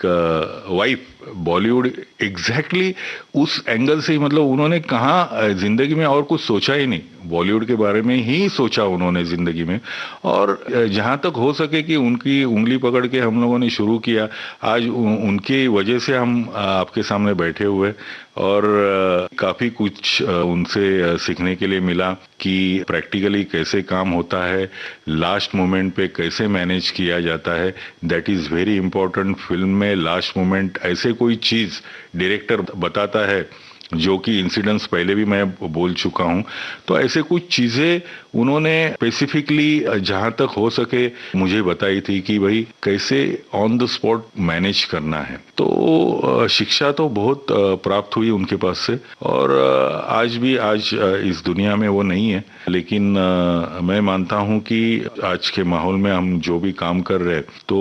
वाइफ बॉलीवुड एग्जैक्टली उस एंगल से ही मतलब उन्होंने कहाँ जिंदगी में और कुछ सोचा ही नहीं, बॉलीवुड के बारे में ही सोचा उन्होंने जिंदगी में। और जहाँ तक हो सके कि उनकी उंगली पकड़ के हम लोगों ने शुरू किया। आज उनकी वजह से हम आपके सामने बैठे हुए और काफी कुछ उनसे सीखने के लिए मिला कि प्रैक्टिकली कैसे काम होता है, लास्ट मोमेंट पे कैसे मैनेज किया जाता है। That is very important. Film में लास्ट मोमेंट ऐसे कोई चीज डायरेक्टर बताता है जो कि इंसिडेंट्स पहले भी मैं बोल चुका हूं, तो ऐसे कुछ चीजें उन्होंने स्पेसिफिकली जहां तक हो सके मुझे बताई थी कि भाई कैसे ऑन द स्पॉट मैनेज करना है। तो शिक्षा तो बहुत प्राप्त हुई उनके पास से और आज इस दुनिया में वो नहीं है, लेकिन मैं मानता हूं कि आज के माहौल में हम जो भी काम कर रहे हैं तो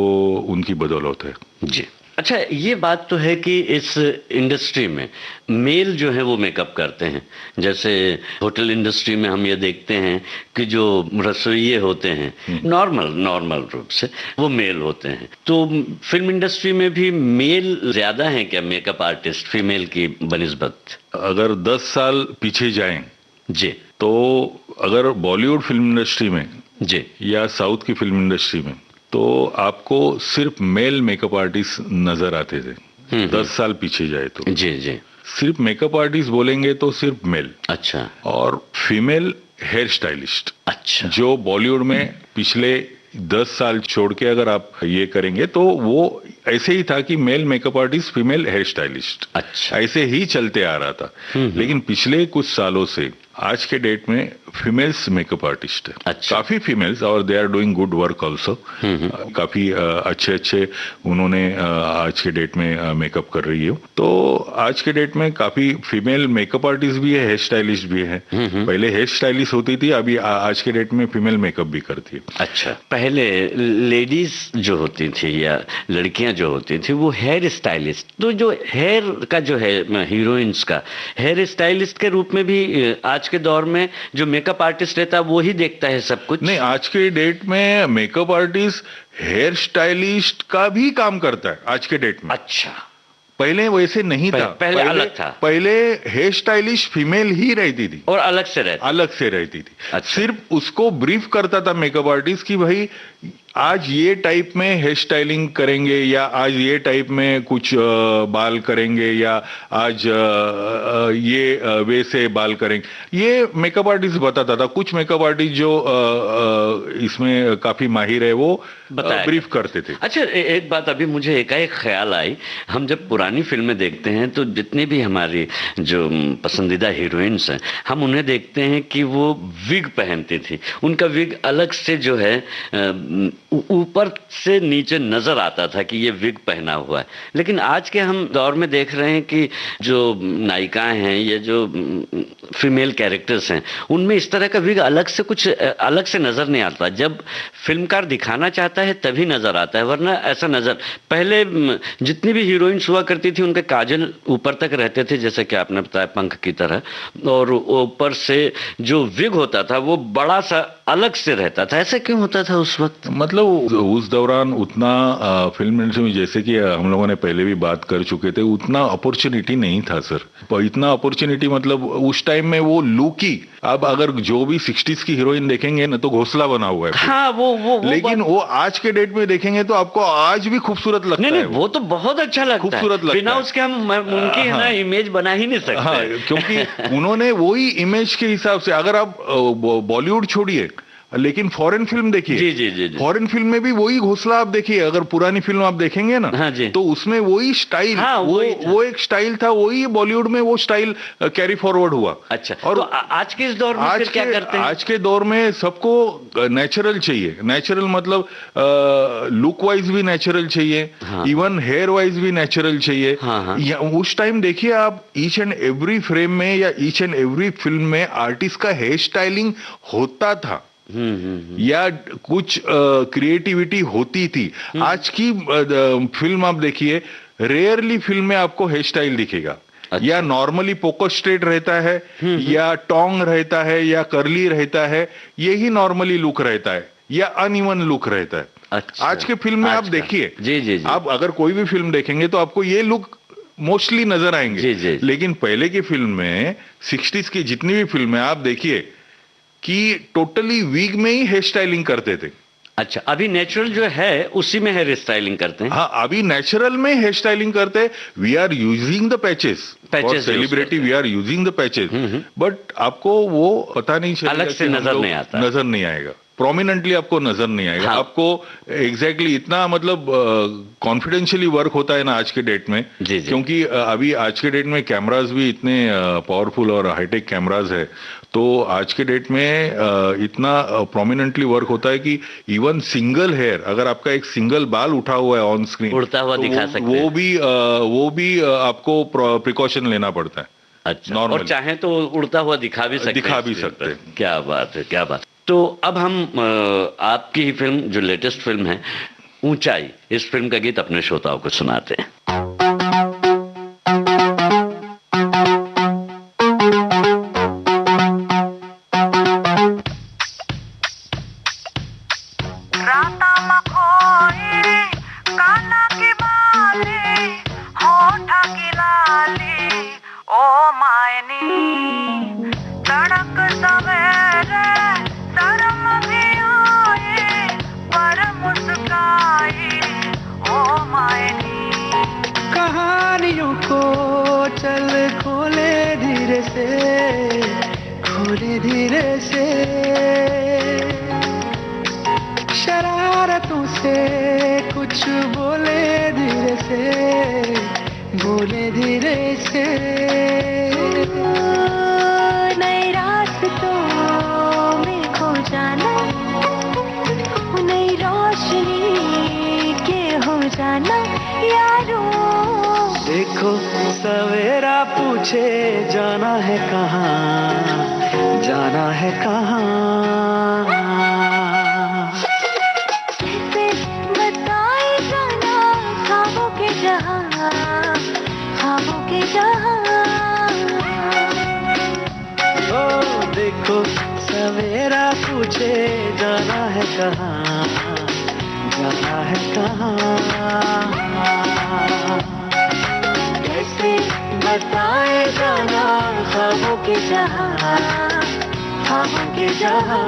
उनकी बदौलत है। जी। अच्छा, ये बात तो है कि इस इंडस्ट्री में मेल जो है वो मेकअप करते हैं। जैसे होटल इंडस्ट्री में हम ये देखते हैं कि जो रसोइये होते हैं नॉर्मल रूप से वो मेल होते हैं। तो फिल्म इंडस्ट्री में भी मेल ज्यादा है क्या मेकअप आर्टिस्ट फीमेल की बनिस्बत? अगर 10 साल पीछे जाएं जी तो अगर बॉलीवुड फिल्म इंडस्ट्री में जी या साउथ की फिल्म इंडस्ट्री में तो आपको सिर्फ मेल मेकअप आर्टिस्ट नजर आते थे। 10 साल पीछे जाए तो जी जी सिर्फ मेकअप आर्टिस्ट बोलेंगे तो सिर्फ मेल। अच्छा। और फीमेल हेयर स्टाइलिस्ट। अच्छा। जो बॉलीवुड में पिछले 10 साल छोड़ के अगर आप ये करेंगे तो वो ऐसे ही था कि male makeup artist female hair stylist. अच्छा। ऐसे ही चलते आ रहा था। लेकिन पिछले कुछ सालों से आज के डेट में फीमेल्स मेकअप आर्टिस्ट है। अच्छा। काफी फीमेल्स और they are doing good work also. काफी अच्छे उन्होंने आज के डेट में मेकअप कर रही है। तो आज के डेट में काफी फीमेल मेकअप आर्टिस्ट भी है, हेयर स्टाइलिस्ट भी है। पहले हेयर स्टाइलिस्ट होती थी, अभी आज के डेट में फीमेल मेकअप भी करती है। अच्छा, पहले लेडीज जो होती थी या लड़कियां जो होती थी वो हेयर स्टाइलिस्ट, तो जो हेयर का जो है हीरोइंस का हेयर स्टाइलिस्ट के रूप में भी आज के दौर में जो मेकअप आर्टिस्ट रहता है वो ही देखता है सब कुछ। नहीं, आज के डेट में मेकअप आर्टिस्ट हेयर स्टाइलिस्ट का भी काम करता है आज के डेट में। अच्छा। पहले वैसे नहीं था। पहले अलग था। पहले हेयर स्टाइलिश फीमेल ही रहती थी और अलग से रहती थी। अच्छा। सिर्फ उसको ब्रीफ करता था मेकअप आर्टिस्ट कि भाई आज ये टाइप में हेयर स्टाइलिंग करेंगे, या आज ये टाइप में कुछ बाल करेंगे, या आज ये वैसे बाल करेंगे। ये मेकअप आर्टिस्ट बताता था। कुछ मेकअप आर्टिस्ट जो इसमें काफी माहिर है वो ब्रीफ करते थे। अच्छा, एक बात अभी मुझे एकाएक ख्याल आई। हम जब पुरानी फिल्में देखते हैं तो जितनी भी हमारी जो पसंदीदा हीरोइंस हैं, हम उन्हें देखते हैं कि वो विग पहनती थी। उनका विग अलग से जो है ऊपर से नीचे नजर आता था कि ये विग पहना हुआ है। लेकिन आज के हम दौर में देख रहे हैं कि जो नायिकाएं हैं, ये जो फीमेल कैरेक्टर्स हैं, उनमें इस तरह का विग अलग से कुछ अलग से नजर नहीं आता। जब फिल्मकार दिखाना चाहता है तभी नजर आता है, वरना ऐसा नजर पहले जितनी भी हीरोइंस हुआ करती थी उनके काजल ऊपर तक रहते थे, जैसे कि आपने बताया पंख की तरह, और ऊपर से जो विग होता था वो बड़ा सा अलग से रहता था। ऐसा क्यों होता था उस वक्त? मतलब उस दौरान उतना फिल्म इंडस्ट्री में, जैसे कि हम लोगों ने पहले भी बात कर चुके थे, उतना अपॉर्चुनिटी नहीं था सर। इतना अपॉर्चुनिटी मतलब उस टाइम में वो लुक ही, अब अगर जो भी 60s की हीरोइन देखेंगे ना तो घोंसला बना हुआ है। हाँ, वो लेकिन वो आज के डेट में देखेंगे तो आपको आज भी खूबसूरत लगता है। नहीं, वो तो बहुत अच्छा लगता है, खूबसूरत लगता है। बिना उसके हम उनकी है ना इमेज बना ही नहीं सकते। हाँ, क्योंकि उन्होंने वही इमेज के हिसाब से, अगर आप बॉलीवुड छोड़िए लेकिन फॉरेन फिल्म देखिए, जी। फॉरेन फिल्म में भी वही घोंसला आप देखिए। अगर पुरानी फिल्म आप देखेंगे ना, हाँ जी, तो उसमें वही स्टाइल, हाँ, वो एक स्टाइल था, वही बॉलीवुड में वो स्टाइल कैरी फॉरवर्ड हुआ। अच्छा, और तो आज के इस दौर में फिर क्या करते हैं? आज के दौर में सबको नेचुरल चाहिए। नेचुरल मतलब लुक वाइज भी नेचुरल चाहिए, इवन हेयर वाइज भी नेचुरल चाहिए। उस टाइम देखिए आप, ईच एंड एवरी फ्रेम में या ईच एंड एवरी फिल्म में आर्टिस्ट का हेयर स्टाइलिंग होता था, या कुछ क्रिएटिविटी होती थी। आज की फिल्म आप देखिए, रेयरली फिल्म में आपको हेयर स्टाइल दिखेगा। अच्छा। या नॉर्मली पोको स्ट्रेट रहता है, या टोंग रहता है, या कर्ली रहता है, यही नॉर्मली लुक रहता है, या अनइवन लुक रहता है। अच्छा। आज के फिल्म में आप देखिए, जी, आप अगर कोई भी फिल्म देखेंगे तो आपको ये लुक मोस्टली नजर आएंगे। जी। लेकिन पहले की फिल्म में, 60s की जितनी भी फिल्में आप देखिए कि टोटली वीक में ही हेयर स्टाइलिंग करते थे। अच्छा, अभी नेचुरल जो है उसी में हेयर स्टाइलिंग करते हैं। हाँ, अभी नेचुरल में हेयर स्टाइलिंग करते हैं। We are using the patches for celebrity, we are using the patches, but आपको वो पता नहीं चलेगा, अलग से नजर नहीं आएगा, प्रोमिनेंटली आपको नजर नहीं आएगा। हाँ। आपको एग्जैक्टली इतना मतलब कॉन्फिडेंशियली वर्क होता है ना आज के डेट में। जी। क्योंकि अभी आज के डेट में कैमराज भी इतने पावरफुल और हाईटेक कैमराज है, तो आज के डेट में इतना प्रोमिनेंटली वर्क होता है कि इवन सिंगल हेयर, अगर आपका एक सिंगल बाल उठा हुआ है ऑन स्क्रीन, उड़ता हुआ दिखा सकते हैं, वो भी आपको प्रिकॉशन लेना पड़ता है। अच्छा, और चाहे तो उड़ता हुआ दिखा भी सकते हैं। क्या बात है, क्या बात। तो अब हम आपकी ही फिल्म, जो लेटेस्ट फिल्म है ऊंचाई, इस फिल्म का गीत अपने श्रोताओं को सुनाते हैं। कहानियों को चल खोले धीरे से, शरारतों से कुछ बोले धीरे से, नए रास्तों में खो जाना, नई रोशनी के हो जाना यारो। देखो सवेरा पूछे जाना है कहाँ, जाना है कहाँ। कैसे बताए जाना ख्वाबों के जहाँ, ख्वाबों के जहाँ। ओ देखो सवेरा पूछे जाना है कहाँ, जाना है कहाँ। से बताए जाना ख्वाबों के जहां, ख्वाबों के जहां।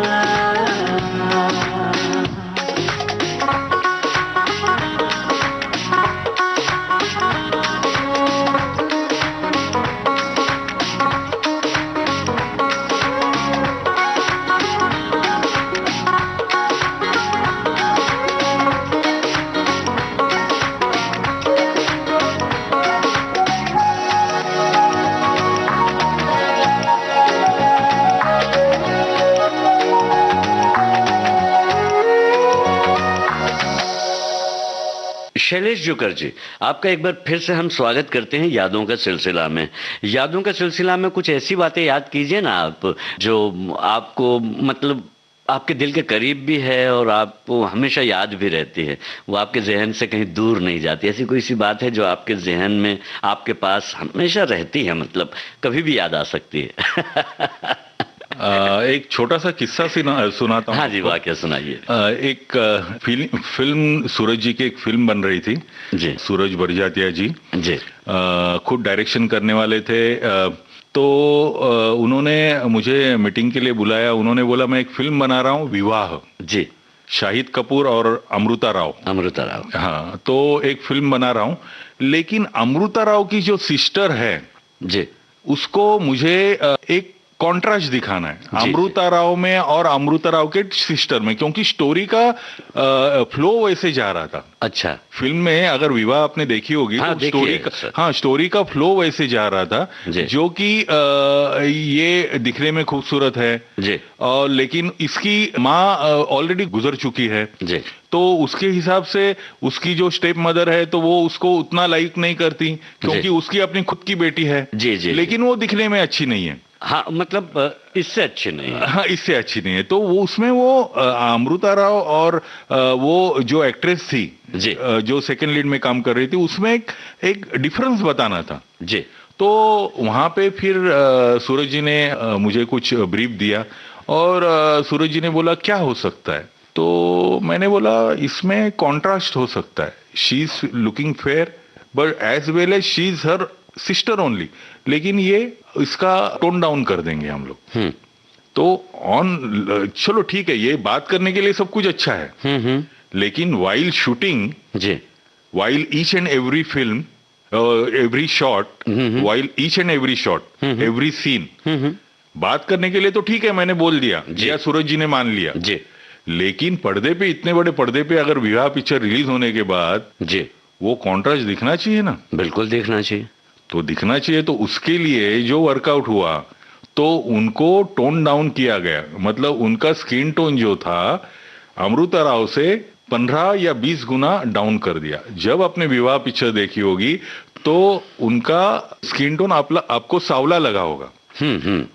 शैलेश जुकर जी, आपका एक बार फिर से हम स्वागत करते हैं यादों का सिलसिला में। यादों का सिलसिला में कुछ ऐसी बातें याद कीजिए ना आप, जो आपको मतलब आपके दिल के करीब भी है और आपको हमेशा याद भी रहती है, वो आपके जहन से कहीं दूर नहीं जाती। ऐसी कोई सी बात है जो आपके जहन में, आपके पास हमेशा रहती है, मतलब कभी भी याद आ सकती है? एक छोटा सा किस्सा सुनाता हूँ। हाँ जी, वाकया सुनाइए। एक फिल्म सूरज जी की एक फिल्म बन रही थी जी। सूरज बरजातिया जी जी। खुद डायरेक्शन करने वाले थे। तो उन्होंने मुझे मीटिंग के लिए बुलाया। उन्होंने बोला मैं एक फिल्म बना रहा हूँ, विवाह। जी। शाहिद कपूर और अमृता राव। अमृता राव, हाँ, तो एक फिल्म बना रहा हूँ, लेकिन अमृता राव की जो सिस्टर है जी, उसको मुझे एक कॉन्ट्रास्ट दिखाना है जी, अमृता राव में और अमृता राव के सिस्टर में, क्योंकि स्टोरी का फ्लो वैसे जा रहा था। अच्छा। फिल्म में अगर विवाह आपने देखी होगी, हाँ, तो स्टोरी का फ्लो वैसे जा रहा था, जो कि ये दिखने में खूबसूरत है जी, और लेकिन इसकी माँ ऑलरेडी गुजर चुकी है जी, तो उसके हिसाब से उसकी जो स्टेप मदर है तो वो उसको उतना लाइक नहीं करती, क्योंकि उसकी अपनी खुद की बेटी है। जी, जी, लेकिन वो दिखने में अच्छी नहीं है। हाँ, मतलब इससे अच्छी नहीं है। हाँ, इससे अच्छी नहीं है। तो वो उसमें वो अमृता राव और वो जो एक्ट्रेस थी जी, जो सेकंड लीड में काम कर रही थी, उसमें एक डिफरेंस बताना था जी। तो वहां पे फिर सूरज जी ने मुझे कुछ ब्रीफ दिया और सूरज जी ने बोला क्या हो सकता है, तो मैंने बोला इसमें कॉन्ट्रास्ट हो सकता है। She is looking fair but as well as she is her sister only, लेकिन ये इसका टोन डाउन कर देंगे हम लोग। तो चलो ठीक है, ये बात करने के लिए सब कुछ अच्छा है, लेकिन while shooting, while each and every film, every shot, while each and every shot, every scene, बात करने के लिए तो ठीक है, मैंने बोल दिया, या सूरज जी ने मान लिया जी। लेकिन पर्दे पे, इतने बड़े पर्दे पे अगर विवाह पिक्चर रिलीज होने के बाद जी वो कॉन्ट्रास्ट दिखना चाहिए ना। बिल्कुल दिखना चाहिए। तो दिखना चाहिए, तो उसके लिए जो वर्कआउट हुआ तो उनको टोन डाउन किया गया, मतलब उनका स्किन टोन जो था अमृता राव से 15 या 20 गुना डाउन कर दिया। जब आपने विवाह पिक्चर देखी होगी तो उनका स्किन टोन आपको सावला लगा होगा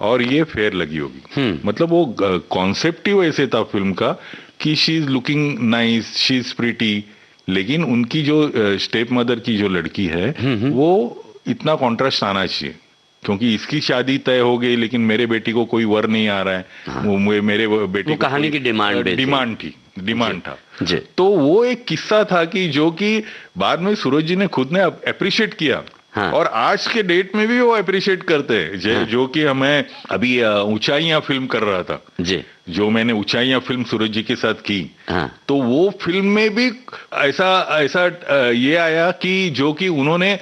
और ये फेयर लगी होगी। मतलब वो कॉन्सेप्ट ही वैसे था फिल्म का कि she is looking nice, she is pretty, लेकिन उनकी जो स्टेप मदर की जो लड़की है वो इतना कॉन्ट्रास्ट आना चाहिए, क्योंकि इसकी शादी तय हो गई लेकिन मेरे बेटी को कोई वर नहीं आ रहा है। हाँ। वो मेरे बेटी वो कहानी की डिमांड था जी। तो वो एक किस्सा था कि जो कि बाद में सूरज जी ने खुद ने अप्रिशिएट किया। हाँ। और आज के डेट में भी वो अप्रिशिएट करते हैं। हाँ। जो कि हमें अभी ऊंचाइयां फिल्म कर रहा था जी, जो मैंने ऊंचाइयां फिल्म सूरज जी के साथ की। हाँ। तो वो फिल्म में भी ऐसा ये आया कि जो कि उन्होंने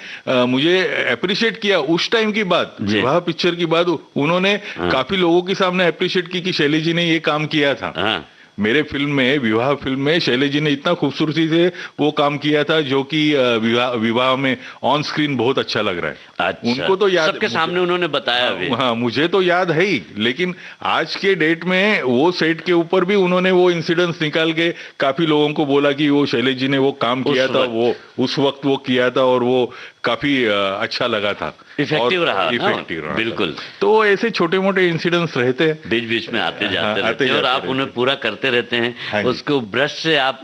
मुझे अप्रिशिएट किया उस टाइम की बात, विवाह पिक्चर की बात उन्होंने काफी लोगों के सामने अप्रिशिएट की कि शैलेश जी ने ये काम किया था। हाँ। मेरे फिल्म में, विवाह फिल्म में शैलेश जी ने इतना खूबसूरती से वो काम किया था जो कि विवाह में ऑन स्क्रीन बहुत अच्छा लग रहा है। अच्छा। उनको तो याद, सबके सामने उन्होंने बताया भी। हाँ, मुझे तो याद है ही, लेकिन आज के डेट में वो सेट के ऊपर भी उन्होंने वो इंसिडेंट्स निकाल के काफी लोगों को बोला कि वो शैलेश जी ने वो काम किया था, वो उस वक्त वो किया था और वो काफी अच्छा लगा था, इफेक्टिव रहा। बिल्कुल। तो ऐसे छोटे मोटे इंसिडेंट्स रहते हैं, बीच बीच में आते जाते रहते हैं और आप उन्हें पूरा करते रहते हैं। उसको ब्रश से आप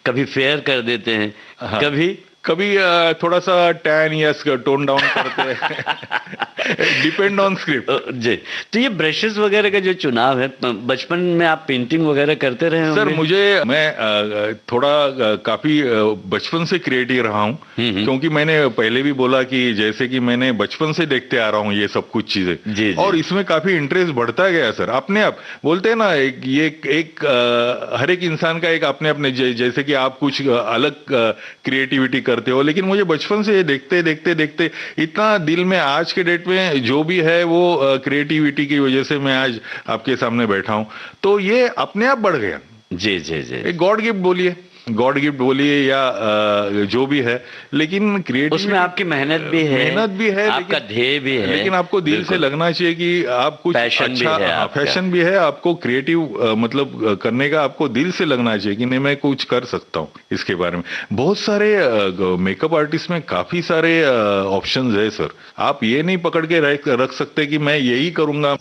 कभी फेयर कर देते हैं, कभी थोड़ा सा टैन या टोन डाउन करते हैं। Depend on script. जी, तो ये ब्रशेस वगैरह का जो चुनाव है, बचपन में आप पेंटिंग वगैरह करते रहे सर होंगे? मैं थोड़ा काफी बचपन से क्रिएटिव रहा हूँ, क्योंकि मैंने पहले भी बोला कि जैसे कि मैंने बचपन से देखते आ रहा हूँ ये सब कुछ जी, चीजें, जी। और इसमें काफी इंटरेस्ट बढ़ता गया सर अपने आप। बोलते हैं ना हर एक इंसान का एक अपने अपने जैसे कि आप कुछ अलग क्रिएटिविटी करते हो, लेकिन मुझे बचपन से ये देखते देखते देखते इतना दिल में आज के डेट में जो भी है वो क्रिएटिविटी की वजह से मैं आज आपके सामने बैठा हूं, तो ये अपने आप बढ़ गया। जी जी जी। एक गॉड गिफ्ट बोलिए या जो भी है, लेकिन क्रिएटिविटी उसमें आपकी मेहनत भी है, आपका ध्येय भी है, लेकिन आपको दिल से लगना चाहिए कि आप कुछ पैशन अच्छा, भी है आपका। पैशन भी है आपको, क्रिएटिव मतलब करने का आपको दिल से लगना चाहिए कि नहीं मैं कुछ कर सकता हूँ इसके बारे में। बहुत सारे मेकअप आर्टिस्ट में काफी सारे ऑप्शंस है सर, आप ये नहीं पकड़ के रख सकते कि मैं यही करूंगा।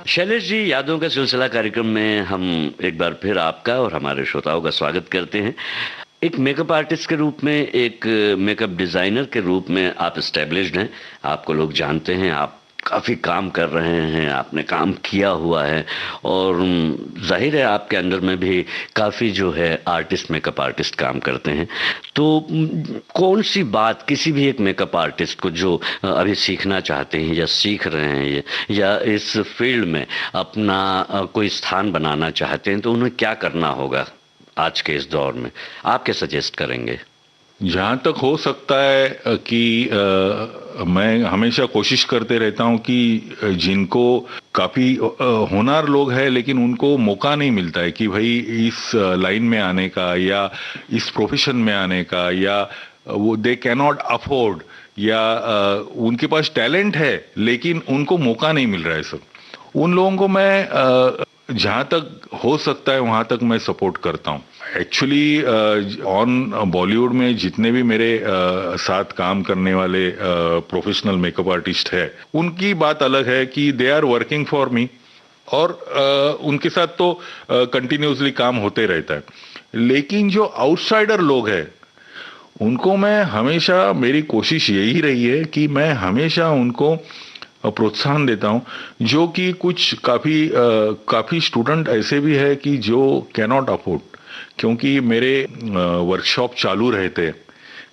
शैलेश जी, यादों का सिलसिला कार्यक्रम में हम एक बार फिर आपका और हमारे श्रोताओं का स्वागत करते हैं। एक मेकअप आर्टिस्ट के रूप में, एक मेकअप डिज़ाइनर के रूप में आप एस्टेब्लिश्ड हैं, आपको लोग जानते हैं, आप काफ़ी काम कर रहे हैं, आपने काम किया हुआ है और जाहिर है आपके अंडर में भी काफ़ी जो है आर्टिस्ट, मेकअप आर्टिस्ट काम करते हैं। तो कौन सी बात किसी भी एक मेकअप आर्टिस्ट को जो अभी सीखना चाहते हैं या सीख रहे हैं या इस फील्ड में अपना कोई स्थान बनाना चाहते हैं, तो उन्हें क्या करना होगा आज के इस दौर में, आप क्या सजेस्ट करेंगे? जहाँ तक हो सकता है कि मैं हमेशा कोशिश करते रहता हूँ कि जिनको काफ़ी होनहार लोग हैं लेकिन उनको मौका नहीं मिलता है कि भाई इस लाइन में आने का या इस प्रोफेशन में आने का, या वो दे कैन नॉट अफोर्ड, या उनके पास टैलेंट है लेकिन उनको मौका नहीं मिल रहा है सब, उन लोगों को मैं जहाँ तक हो सकता है वहाँ तक मैं सपोर्ट करता हूँ। एक्चुअली ऑन बॉलीवुड में जितने भी मेरे साथ काम करने वाले प्रोफेशनल मेकअप आर्टिस्ट है, उनकी बात अलग है कि they are working for me, और उनके साथ तो कंटिन्यूसली काम होते रहता है। लेकिन जो आउटसाइडर लोग हैं उनको मैं हमेशा, मेरी कोशिश यही रही है कि मैं हमेशा उनको प्रोत्साहन देता हूं, जो कि कुछ काफ़ी स्टूडेंट ऐसे भी है कि जो कैन नॉट अफोर्ड, क्योंकि मेरे वर्कशॉप चालू रहते,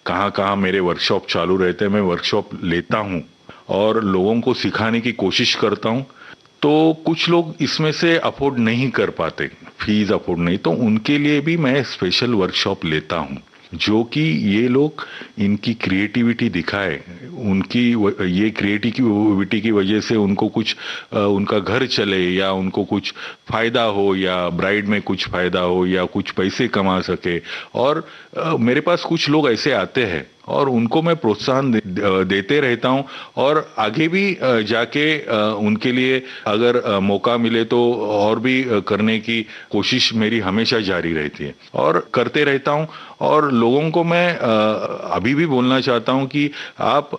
कहाँ कहाँ मेरे वर्कशॉप चालू रहते, मैं वर्कशॉप लेता हूँ और लोगों को सिखाने की कोशिश करता हूँ। तो कुछ लोग इसमें से अफोर्ड नहीं कर पाते, फीस अफोर्ड नहीं, तो उनके लिए भी मैं स्पेशल वर्कशॉप लेता हूँ, जो कि ये लोग इनकी क्रिएटिविटी दिखाए, उनकी ये क्रिएटिविटी की वजह से उनको कुछ उनका घर चले, या उनको कुछ फायदा हो, या ब्राइड में कुछ फायदा हो, या कुछ पैसे कमा सके। और मेरे पास कुछ लोग ऐसे आते हैं और उनको मैं प्रोत्साहन देते रहता हूं, और आगे भी जाके उनके लिए अगर मौका मिले तो और भी करने की कोशिश मेरी हमेशा जारी रहती है और करते रहता हूं। और लोगों को मैं अभी भी बोलना चाहता हूं कि आप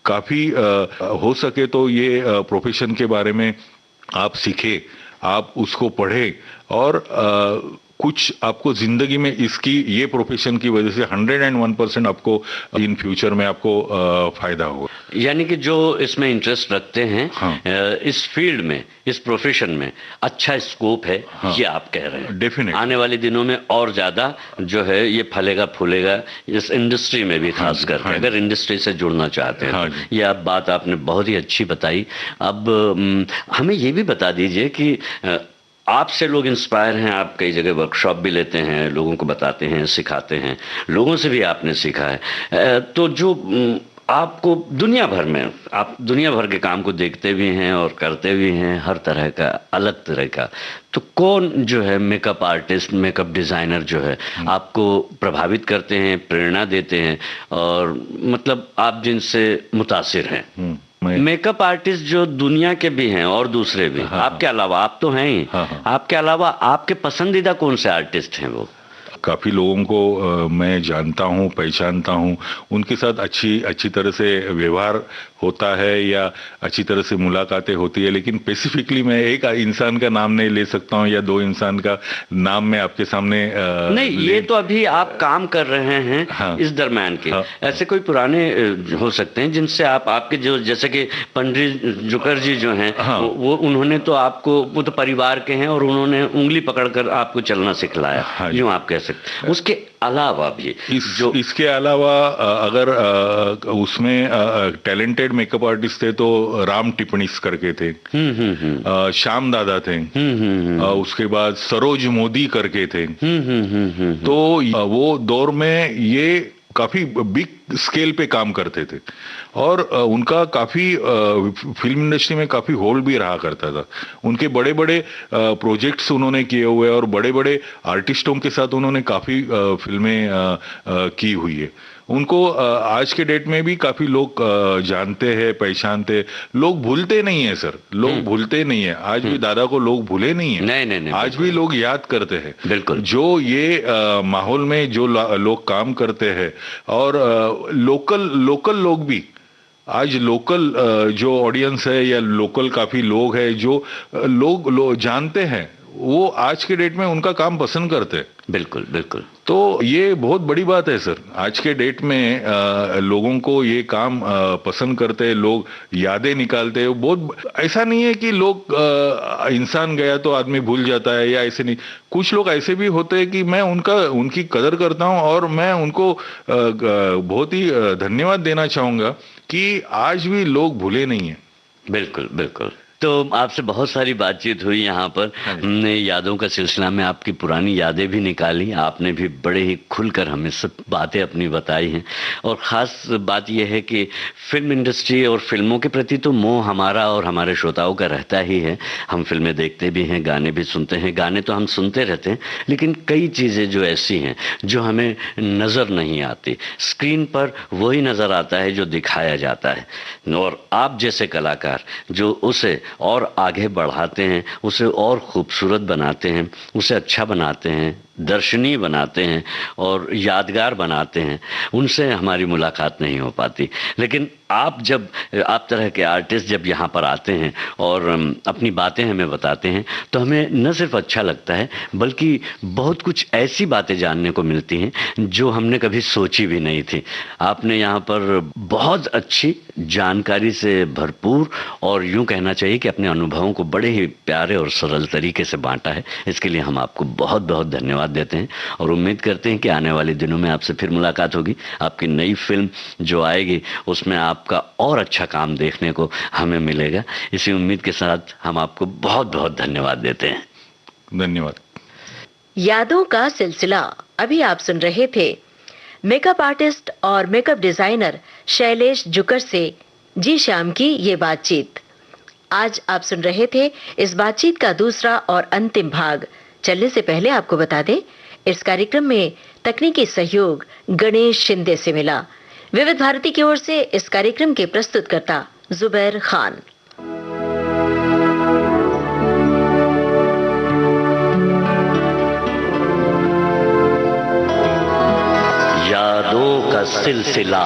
काफ़ी हो सके तो ये प्रोफेशन के बारे में आप सीखें, आप उसको पढ़ें, और कुछ आपको जिंदगी में इसकी, ये प्रोफेशन की वजह से 101% आपको इन फ्यूचर में आपको फायदा होगा। यानी कि जो इसमें इंटरेस्ट रखते हैं, हाँ। इस फील्ड में, इस प्रोफेशन में अच्छा स्कोप है, हाँ। ये आप कह रहे हैं। डेफिनेट आने वाले दिनों में और ज्यादा जो है ये फलेगा फूलेगा इस इंडस्ट्री में भी, खास करके हाँ। अगर इंडस्ट्री से जुड़ना चाहते हैं। हाँ। तो ये आप बात आपने बहुत ही अच्छी बताई। अब हमें ये भी बता दीजिए कि आपसे लोग इंस्पायर हैं, आप कई जगह वर्कशॉप भी लेते हैं, लोगों को बताते हैं, सिखाते हैं, लोगों से भी आपने सीखा है। तो जो आपको दुनिया भर में, आप दुनिया भर के काम को देखते भी हैं और करते भी हैं, हर तरह का, अलग तरह का, तो कौन जो है मेकअप आर्टिस्ट, मेकअप डिज़ाइनर जो है आपको प्रभावित करते हैं, प्रेरणा देते हैं, और मतलब आप जिनसे मुतासिर हैं? मेकअप आर्टिस्ट जो दुनिया के भी हैं और दूसरे भी, हाँ, आपके अलावा, आप तो हैं ही, हाँ। आपके अलावा आपके पसंदीदा कौन से आर्टिस्ट हैं वो? काफ़ी लोगों को मैं जानता हूँ, पहचानता हूँ, उनके साथ अच्छी तरह से व्यवहार होता है या अच्छी तरह से मुलाकातें होती है। लेकिन स्पेसिफिकली मैं एक इंसान का नाम नहीं ले सकता हूँ या दो इंसान का नाम मैं आपके सामने नहीं, ये तो अभी आप काम कर रहे हैं। हाँ। इस दरम्यान के हाँ। ऐसे कोई पुराने हो सकते हैं जिनसे आपके जो, जैसे कि पंडित जुकर जी जो हैं, हाँ। वो उन्होंने तो आपको, वो तो परिवार के हैं और उन्होंने उंगली पकड़कर आपको चलना सिखलाया, हाँ। यूं आप कह सकते। उसके अलावा भी इसके अलावा अगर उसमें टैलेंटेड मेकअप आर्टिस्ट थे तो राम टिप्पणीस करके थे, श्याम दादा थे, उसके बाद सरोज मोदी करके थे। तो वो दौर में ये काफी बिग स्केल पे काम करते थे और उनका काफी फिल्म इंडस्ट्री में काफी होल्ड भी रहा करता था। उनके बड़े बड़े प्रोजेक्ट्स उन्होंने किए हुए और बड़े बड़े आर्टिस्टों के साथ उन्होंने काफी फिल्में की हुई है। उनको आज के डेट में भी काफी लोग जानते हैं, पहचानते हैं। लोग भूलते नहीं है सर, लोग भूलते नहीं है। आज भी दादा को लोग भूले नहीं है। नहीं, आज भी लोग याद करते हैं। बिल्कुल। जो ये माहौल में जो लोग काम करते हैं और लोकल लोग भी आज लोकल जो ऑडियंस है या लोकल काफी लोग हैं जो लोग जानते हैं, वो आज के डेट में उनका काम पसंद करते हैं। बिल्कुल बिल्कुल। तो ये बहुत बड़ी बात है सर, आज के डेट में लोगों को ये काम पसंद करते हैं, लोग यादें निकालते हैं। बहुत ऐसा नहीं है कि लोग इंसान गया तो आदमी भूल जाता है या ऐसे नहीं, कुछ लोग ऐसे भी होते हैं कि मैं उनकी कदर करता हूं और मैं उनको बहुत ही धन्यवाद देना चाहूंगा कि आज भी लोग भूले नहीं है। बिल्कुल बिल्कुल। तो आपसे बहुत सारी बातचीत हुई यहाँ पर, हमने यादों का सिलसिला में आपकी पुरानी यादें भी निकाली, आपने भी बड़े ही खुलकर हमें सब बातें अपनी बताई हैं। और ख़ास बात यह है कि फिल्म इंडस्ट्री और फिल्मों के प्रति तो मोह हमारा और हमारे श्रोताओं का रहता ही है। हम फिल्में देखते भी हैं, गाने भी सुनते हैं, गाने तो हम सुनते रहते हैं, लेकिन कई चीज़ें जो ऐसी हैं जो हमें नज़र नहीं आती, स्क्रीन पर वही नज़र आता है जो दिखाया जाता है। और आप जैसे कलाकार जो उसे और आगे बढ़ाते हैं, उसे और खूबसूरत बनाते हैं, उसे अच्छा बनाते हैं, दर्शनीय बनाते हैं और यादगार बनाते हैं, उनसे हमारी मुलाकात नहीं हो पाती। लेकिन आप तरह के आर्टिस्ट जब यहाँ पर आते हैं और अपनी बातें हमें बताते हैं तो हमें न सिर्फ अच्छा लगता है बल्कि बहुत कुछ ऐसी बातें जानने को मिलती हैं जो हमने कभी सोची भी नहीं थी। आपने यहाँ पर बहुत अच्छी जानकारी से भरपूर और यूँ कहना चाहिए कि अपने अनुभवों को बड़े ही प्यारे और सरल तरीके से बांटा है। इसके लिए हम आपको बहुत बहुत धन्यवाद देते हैं और उम्मीद करते हैं कि आने वाले दिनों में आपसे फिर मुलाकात होगी। आपकी नई फिल्म जो आएगी उसमें आपका और अच्छा काम देखने को हमें मिलेगा। इसी उम्मीद के साथ हम आपको बहुत बहुत धन्यवाद देते हैं। धन्यवाद। यादों का सिलसिला अभी आप सुन रहे थे मेकअप आर्टिस्ट और मेकअप डिजाइनर शैलेश जुकर से जी श्याम की ये बातचीत। आज आप सुन रहे थे इस बातचीत का दूसरा और अंतिम भाग। चलने से पहले आपको बता दें, इस कार्यक्रम में तकनीकी सहयोग गणेश शिंदे से मिला। विविध भारती की ओर से इस कार्यक्रम के प्रस्तुतकर्ता जुबैर खान। यादों का सिलसिला।